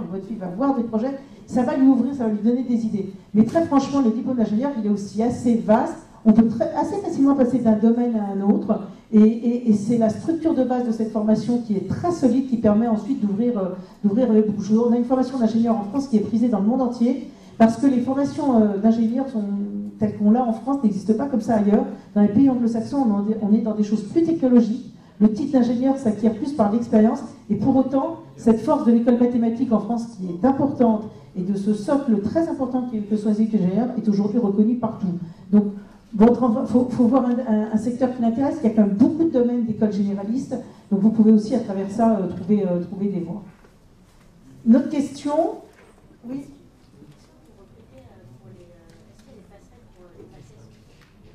des projets, ça va lui ouvrir, ça va lui donner des idées. Mais très franchement, le diplôme d'ingénieur, il est aussi assez vaste, on peut assez facilement passer d'un domaine à un autre. Et c'est la structure de base de cette formation qui est très solide, qui permet ensuite d'ouvrir les bouches. On a une formation d'ingénieur en France qui est prisée dans le monde entier, parce que les formations d'ingénieurs telles qu'on l'a en France n'existent pas comme ça ailleurs. Dans les pays anglo-saxons, on est dans des choses plus technologiques. Le titre d'ingénieur s'acquiert plus par l'expérience, et pour autant, cette force de l'école mathématique en France qui est importante, et de ce socle très important que sont les études d'ingénieurs, est aujourd'hui reconnue partout. Donc, il faut voir un secteur qui l'intéresse. Il y a quand même beaucoup de domaines d'écoles généralistes, donc vous pouvez aussi à travers ça trouver des voies. Une autre question? Oui.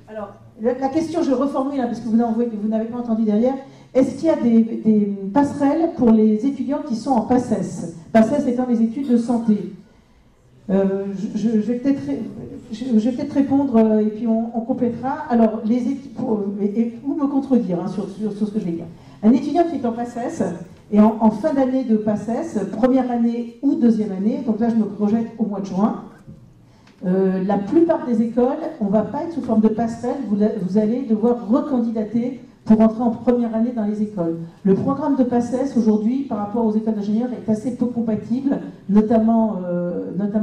Alors, la question, je reformule parce que vous n'avez pas entendu derrière. Est-ce qu'il y a des passerelles pour les étudiants qui sont en PACES? PACES étant les études de santé. Je vais peut-être répondre et puis on complétera. Alors, ou me contredire sur ce que je vais dire. Un étudiant qui est en PACES et en fin d'année de PACES, première année ou deuxième année, donc là je me projette au mois de juin, la plupart des écoles, on ne va pas être sous forme de passerelle, vous allez devoir recandidater pour entrer en première année dans les écoles. Le programme de PACES aujourd'hui, par rapport aux écoles d'ingénieurs, est assez peu compatible, notamment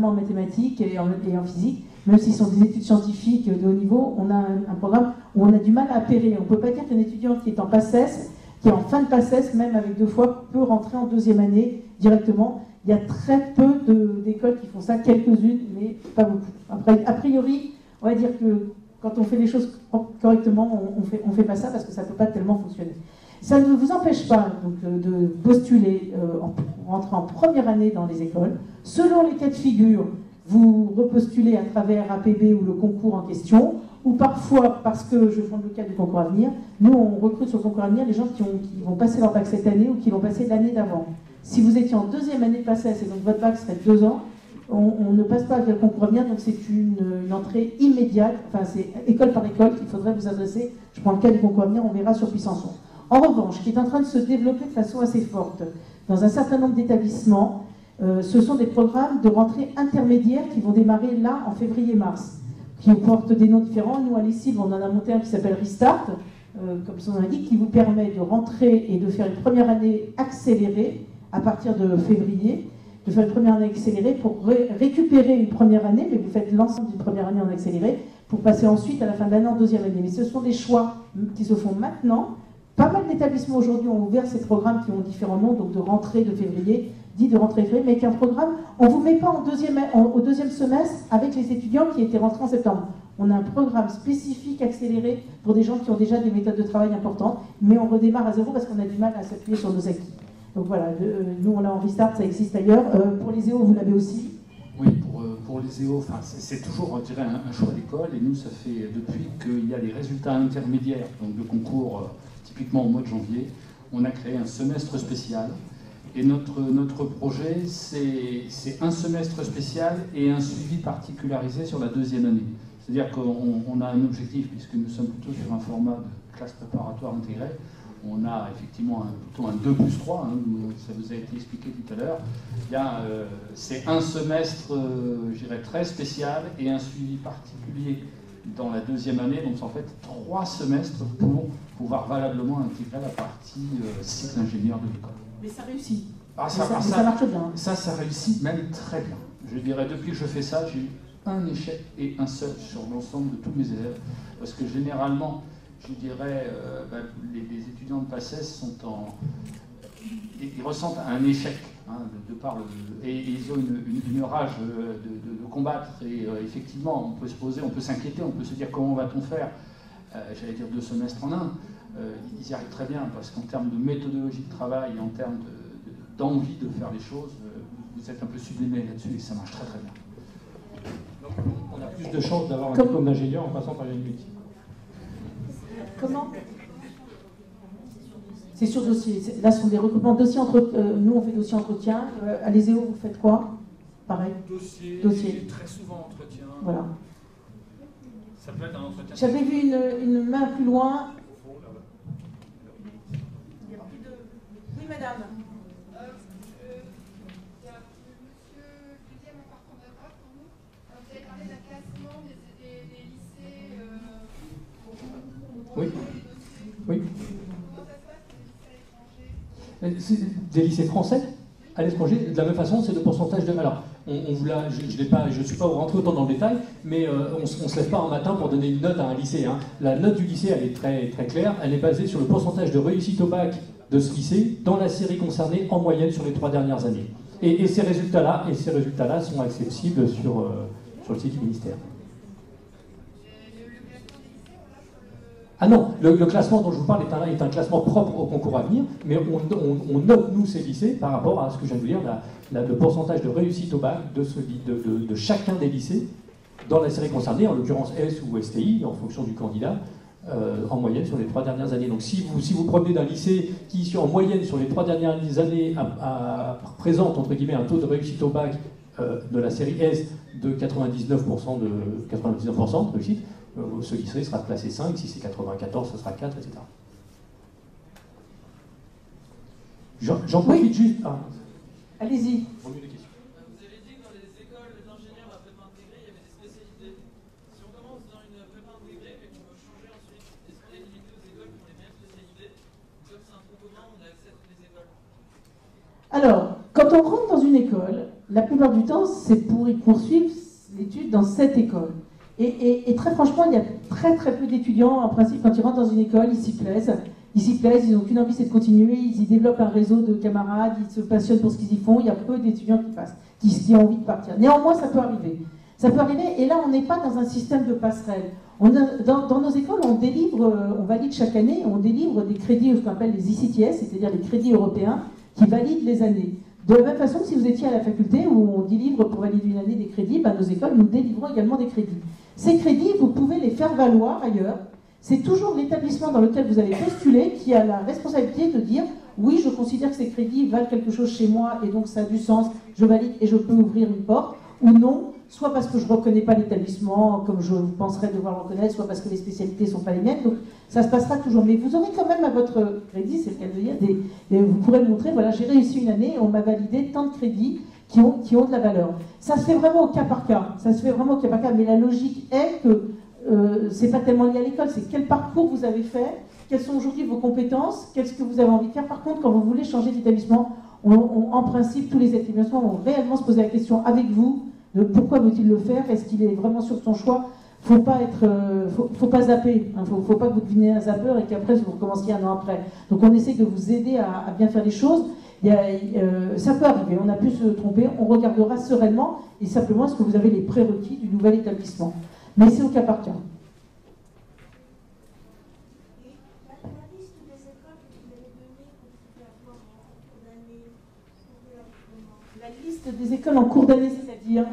en mathématiques et en physique. Même s'ils sont des études scientifiques de haut niveau, on a un programme où on a du mal à appairer. On ne peut pas dire qu'un étudiant qui est en PACES, qui est en fin de PACES, même avec 2 fois, peut rentrer en deuxième année directement. Il y a très peu d'écoles qui font ça, quelques-unes, mais pas beaucoup. Après, a priori, on va dire que quand on fait les choses correctement, on fait pas ça parce que ça ne peut pas tellement fonctionner. Ça ne vous empêche pas donc, de postuler en rentrant en première année dans les écoles. Selon les cas de figure, vous repostulez à travers APB ou le concours en question, ou parfois, parce que je prends le cas du concours Avenir, nous on recrute sur le concours Avenir les gens qui vont passer leur bac cette année ou qui l'ont passé l'année d'avant. Si vous étiez en deuxième année de passesse et donc votre bac serait 2 ans, on ne passe pas avec le concours Avenir, donc c'est une entrée immédiate, enfin c'est école par école qu'il faudrait vous adresser. Je prends le cas du concours Avenir, on verra sur Puissançon. En revanche, ce qui est en train de se développer de façon assez forte dans un certain nombre d'établissements, ce sont des programmes de rentrée intermédiaire qui vont démarrer là en février-mars, qui portent des noms différents. Nous, à l'ESSIV, on en a monté un qui s'appelle Restart, comme son nom l'indique, qui vous permet de rentrer et de faire une première année accélérée à partir de février, de faire une première année accélérée pour récupérer une première année, mais vous faites l'ensemble d'une première année en accéléré, pour passer ensuite à la fin de l'année en deuxième année. Mais ce sont des choix qui se font maintenant. Pas mal d'établissements aujourd'hui ont ouvert ces programmes qui ont différents noms, donc de rentrée de février, dit de rentrée février, mais avec un programme, on ne vous met pas au deuxième semestre avec les étudiants qui étaient rentrés en septembre. On a un programme spécifique accéléré pour des gens qui ont déjà des méthodes de travail importantes, mais on redémarre à zéro parce qu'on a du mal à s'appuyer sur nos acquis. Donc voilà, nous on l'a en Restart, ça existe ailleurs. Pour les EO, vous l'avez aussi? Oui, pour les EO, c'est toujours, je dirais, un choix d'école, et nous, ça fait depuis qu'il y a les résultats intermédiaires, donc de concours, typiquement au mois de janvier, on a créé un semestre spécial. Et notre projet, c'est un semestre spécial et un suivi particularisé sur la deuxième année. C'est-à-dire qu'on a un objectif, puisque nous sommes plutôt sur un format de classe préparatoire intégrée. On a effectivement plutôt un 2+3, hein, ça vous a été expliqué tout à l'heure. C'est un semestre, je dirais, très spécial et un suivi particulier dans la deuxième année. Donc c'est en fait 3 semestres pour pouvoir valablement intégrer la partie cycle ingénieur de l'école. Mais ça réussit. Ça marche bien. Ça réussit même très bien. Je dirais, depuis que je fais ça, j'ai eu un échec et un seul sur l'ensemble de tous mes élèves. Parce que généralement, je dirais, les étudiants de PACES ils ressentent un échec, hein, et ils ont une rage de combattre. Et effectivement, on peut se poser, on peut s'inquiéter, on peut se dire comment va-t-on faire. J'allais dire 2 semestres en un. Ils y arrivent très bien, parce qu'en termes de méthodologie de travail et en termes d'envie de faire les choses, vous êtes un peu sublimé là-dessus et ça marche très très bien. Donc, on a plus de chances d'avoir un diplôme d'ingénieur en passant par l'UNIT. Comment? C'est sur dossier. Là, ce sont des recrutements de dossiers nous, on fait dossier entretien. À l'ESEO, vous faites quoi? Pareil. Dossier. Très souvent entretien. Voilà. Ça peut être un entretien. J'avais vu une main plus loin. Oui, madame. Oui. Oui. Des lycées français à l'étranger, de la même façon, c'est le pourcentage de. Alors, je ne suis pas rentré autant dans le détail, mais on ne se lève pas un matin pour donner une note à un lycée. Hein. La note du lycée, elle est très, très claire. Elle est basée sur le pourcentage de réussite au bac de ce lycée dans la série concernée en moyenne sur les 3 dernières années. Et ces résultats-là sont accessibles sur le site du ministère. Ah non, le classement dont je vous parle est un classement propre au concours Avenir, mais on note, nous, ces lycées, par rapport à ce que je viens de vous dire, le pourcentage de réussite au bac de chacun des lycées dans la série concernée, en l'occurrence S ou STI, en fonction du candidat, en moyenne sur les 3 dernières années. Donc si vous prenez d'un lycée qui, en moyenne, sur les 3 dernières années, présente, entre guillemets, un taux de réussite au bac de la série S de 99% de réussite, ce lycée sera classé 5, si c'est 94, ce sera 4, etc. J'en profite juste. Allez-y. Vous avez dit que dans les écoles d'ingénieurs à prépa intégrée, il y avait des spécialités. Si on commence dans une prépa intégrée et qu'on veut changer ensuite, est-ce qu'on est limité aux écoles qui ont les mêmes spécialités? Comme c'est un trou commun, on a accès à toutes les écoles. Alors, quand on rentre dans une école, la plupart du temps, c'est pour y poursuivre l'étude dans cette école. Et très franchement, il y a très très peu d'étudiants, en principe, quand ils rentrent dans une école, ils s'y plaisent, ils s'y plaisent, ils n'ont qu'une envie, c'est de continuer, ils y développent un réseau de camarades, ils se passionnent pour ce qu'ils y font, il y a peu d'étudiants qui passent, qui ont envie de partir. Néanmoins, ça peut arriver. Ça peut arriver, et là, on n'est pas dans un système de passerelle. Dans nos écoles, on valide chaque année, on délivre des crédits, ce qu'on appelle les ICTS, c'est-à-dire les crédits européens, qui valident les années. De la même façon que si vous étiez à la faculté où on délivre pour valider une année des crédits, nos écoles, nous délivrons également des crédits. Ces crédits, vous pouvez les faire valoir ailleurs. C'est toujours l'établissement dans lequel vous avez postulé qui a la responsabilité de dire « oui, je considère que ces crédits valent quelque chose chez moi et donc ça a du sens, je valide et je peux ouvrir une porte » ou non, soit parce que je ne reconnais pas l'établissement comme je penserais devoir le reconnaître, soit parce que les spécialités ne sont pas les miennes. Donc ça se passera toujours. Mais vous aurez quand même à votre crédit, c'est le cas de dire, vous pourrez montrer, voilà, j'ai réussi une année, on m'a validé tant de crédits qui ont de la valeur. Ça se fait vraiment au cas par cas. Ça se fait vraiment au cas par cas. Mais la logique est que c'est pas tellement lié à l'école, c'est quel parcours vous avez fait, quelles sont aujourd'hui vos compétences, qu'est-ce que vous avez envie de faire. Par contre, quand vous voulez changer d'établissement, en principe, tous les établissements vont réellement se poser la question avec vous de pourquoi veut-il le faire, est-ce qu'il est vraiment sûr de son choix. Faut pas zapper, hein, faut pas que vous deviniez un zappeur et qu'après vous recommenciez un an après. Donc on essaie de vous aider à bien faire les choses. Ça peut arriver, on a pu se tromper, on regardera sereinement et simplement est-ce que vous avez les prérequis du nouvel établissement. Mais c'est au cas par cas. La liste des écoles en cours d'année, c'est-à-dire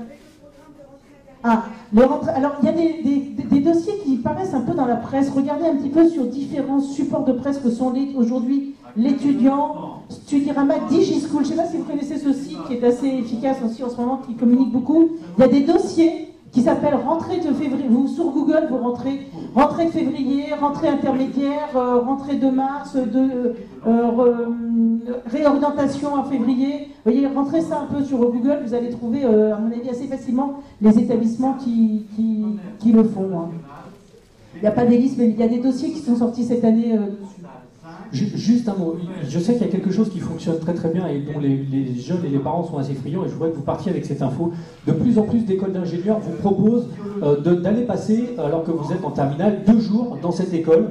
alors, il y a des dossiers qui paraissent un peu dans la presse. Regardez un petit peu sur différents supports de presse que sont aujourd'hui l'étudiant, Studirama, DigiSchool. Je ne sais pas si vous connaissez ce site qui est assez efficace aussi en ce moment, qui communique beaucoup. Il y a des dossiers qui s'appellent rentrée de février. Vous, sur Google, vous rentrez rentrée de février, rentrée intermédiaire, rentrée de mars, réorientation en février. Vous voyez, rentrez ça un peu sur Google, vous allez trouver, à mon avis, assez facilement les établissements qui le font. Hein. Il n'y a pas des listes, mais il y a des dossiers qui sont sortis cette année dessus. Juste un mot. Je sais qu'il y a quelque chose qui fonctionne très très bien et dont les jeunes et les parents sont assez friands, et je voudrais que vous partiez avec cette info. De plus en plus d'écoles d'ingénieurs vous proposent d'aller passer, alors que vous êtes en terminale, 2 jours dans cette école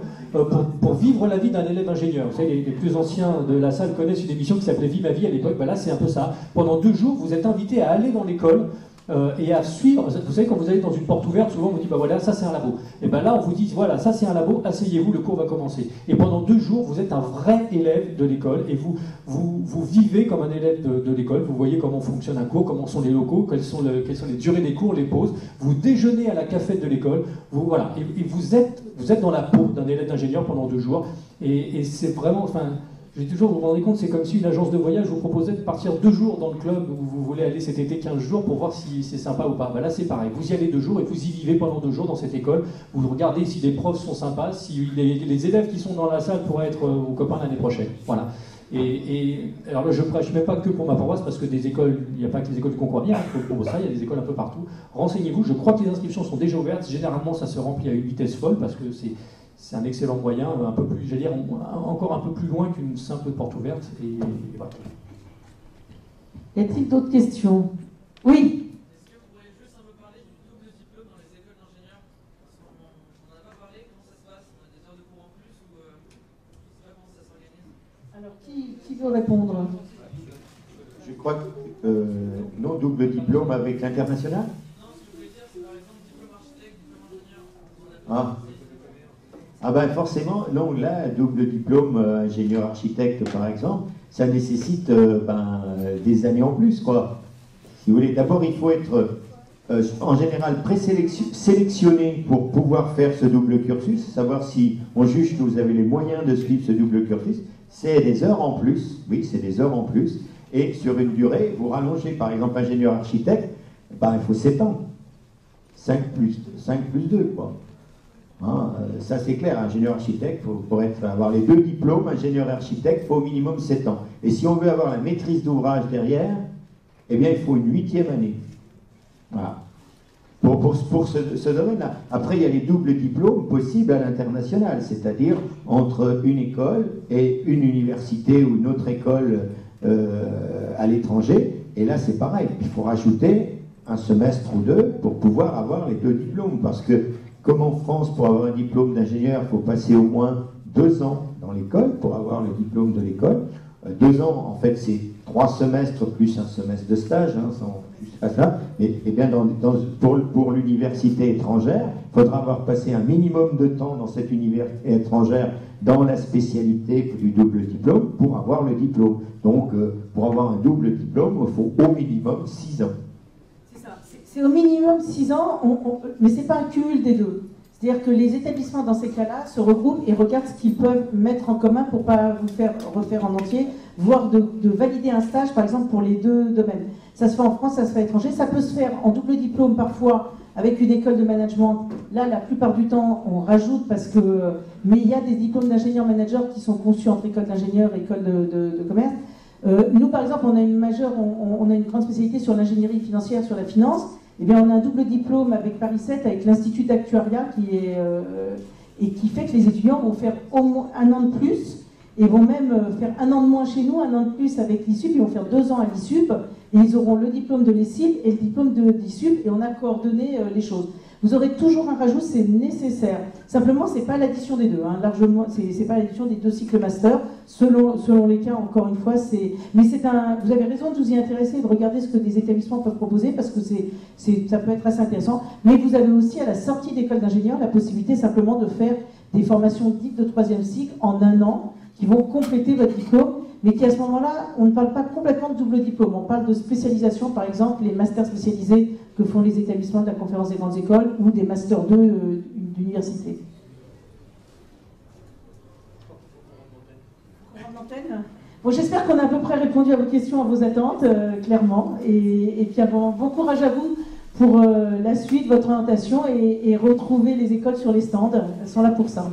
pour vivre la vie d'un élève ingénieur. Vous savez, les plus anciens de la salle connaissent une émission qui s'appelait Vie ma vie à l'époque. Ben là, c'est un peu ça. Pendant 2 jours, vous êtes invité à aller dans l'école et à suivre. Vous savez, quand vous allez dans une porte ouverte, souvent on vous dit, bah voilà, ça c'est un labo. Et ben là, on vous dit, voilà, ça c'est un labo, asseyez-vous, le cours va commencer. Et pendant 2 jours, vous êtes un vrai élève de l'école et vous vivez comme un élève de l'école. Vous voyez comment fonctionne un cours, comment sont les locaux, quelles sont les durées des cours, les pauses. Vous déjeunez à la cafette de l'école. Voilà. Et vous êtes dans la peau d'un élève d'ingénieur pendant 2 jours. Et c'est vraiment, enfin, j'ai toujours, vous vous rendez compte, c'est comme si une agence de voyage vous proposait de partir 2 jours dans le club où vous voulez aller cet été 15 jours pour voir si c'est sympa ou pas. Ben là, c'est pareil. Vous y allez 2 jours et vous y vivez pendant 2 jours dans cette école. Vous regardez si les profs sont sympas, si les élèves qui sont dans la salle pourraient être vos copains l'année prochaine. Voilà. Et alors là, je prêche même pas que pour ma paroisse, parce que des écoles, il n'y a pas que les écoles du Concordia, pour ça, il y a des écoles un peu partout. Renseignez-vous, je crois que les inscriptions sont déjà ouvertes. Généralement, ça se remplit à une vitesse folle, parce que c'est un excellent moyen, un peu plus, j'allais dire, encore un peu plus loin qu'une simple porte ouverte. Et voilà. Y a-t-il d'autres questions? Oui. Est-ce que vous pourriez juste un peu parler du double diplôme dans les écoles d'ingénieurs? On n'en a pas parlé, comment ça se passe? On a des heures de cours en plus ou je sais pas comment ça s'organise? Alors, qui veut répondre? Je crois que non, double diplôme avec l'international? Non, ce que je voulais dire, c'est par exemple diplôme architecte, diplôme ingénieur. Ah ben forcément, non, là, double diplôme ingénieur-architecte par exemple, ça nécessite des années en plus, quoi. Si vous voulez, d'abord il faut être en général présélectionné pour pouvoir faire ce double cursus, savoir si on juge que vous avez les moyens de suivre ce double cursus, c'est des heures en plus, oui, c'est des heures en plus, et sur une durée, vous rallongez, par exemple ingénieur-architecte, il faut 7 ans, 5 plus 2, quoi. Hein, ça c'est clair, ingénieur-architecte, pour avoir les 2 diplômes, ingénieur-architecte, il faut au minimum 7 ans. Et si on veut avoir la maîtrise d'ouvrage derrière, eh bien il faut une 8e année. Voilà. Pour ce domaine-là. Après, il y a les doubles diplômes possibles à l'international, c'est-à-dire entre une école et une université ou une autre école à l'étranger. Et là, c'est pareil. Il faut rajouter un semestre ou 2 pour pouvoir avoir les 2 diplômes. Parce que, comme en France, pour avoir un diplôme d'ingénieur, il faut passer au moins 2 ans dans dans l'école pour avoir le diplôme de l'école. 2 ans, en fait, c'est 3 semestres plus un semestre de stage, sans plus à ça. Et bien, pour l'université étrangère, il faudra avoir passé un minimum de temps dans cette université étrangère dans la spécialité du double diplôme pour avoir le diplôme. Donc, pour avoir un double diplôme, il faut au minimum 6 ans. C'est ça, c'est au minimum 6 ans, mais ce n'est pas un cumul des deux. C'est-à-dire que les établissements, dans ces cas-là, se regroupent et regardent ce qu'ils peuvent mettre en commun pour ne pas vous faire refaire en entier, voire de valider un stage, par exemple, pour les 2 domaines. Ça se fait en France, ça se fait à l'étranger. Ça peut se faire en double diplôme, parfois, avec une école de management. Là, la plupart du temps, on rajoute parce que... Mais il y a des diplômes d'ingénieur-manager qui sont conçus entre école d'ingénieur et école de commerce. Nous, par exemple, on a une majeure, on a une grande spécialité sur l'ingénierie financière, sur la finance. Eh bien, on a un double diplôme avec Paris 7, avec l'Institut d'actuariat et qui fait que les étudiants vont faire au moins 1 an de plus et vont même faire 1 an de moins chez nous, 1 an de plus avec l'ISUP, ils vont faire 2 ans à l'ISUP et ils auront le diplôme de l'ESSIP et le diplôme de l'ISUP et on a coordonné les choses. Vous aurez toujours un rajout, c'est nécessaire. Simplement, c'est pas l'addition des deux, largement, c'est pas l'addition des 2 cycles master, selon les cas, encore une fois, mais vous avez raison de vous y intéresser et de regarder ce que des établissements peuvent proposer, parce que ça peut être assez intéressant, mais vous avez aussi, à la sortie d'école d'ingénieur, la possibilité simplement de faire des formations dites de 3e cycle en 1 an, qui vont compléter votre diplôme, mais qui à ce moment-là, on ne parle pas complètement de double diplôme, on parle de spécialisation, par exemple, les masters spécialisés que font les établissements de la Conférence des grandes écoles ou des masters 2 d'université. Bon, j'espère qu'on a à peu près répondu à vos questions, à vos attentes, clairement, et puis bon courage à vous pour la suite, votre orientation, et retrouver les écoles sur les stands, elles sont là pour ça.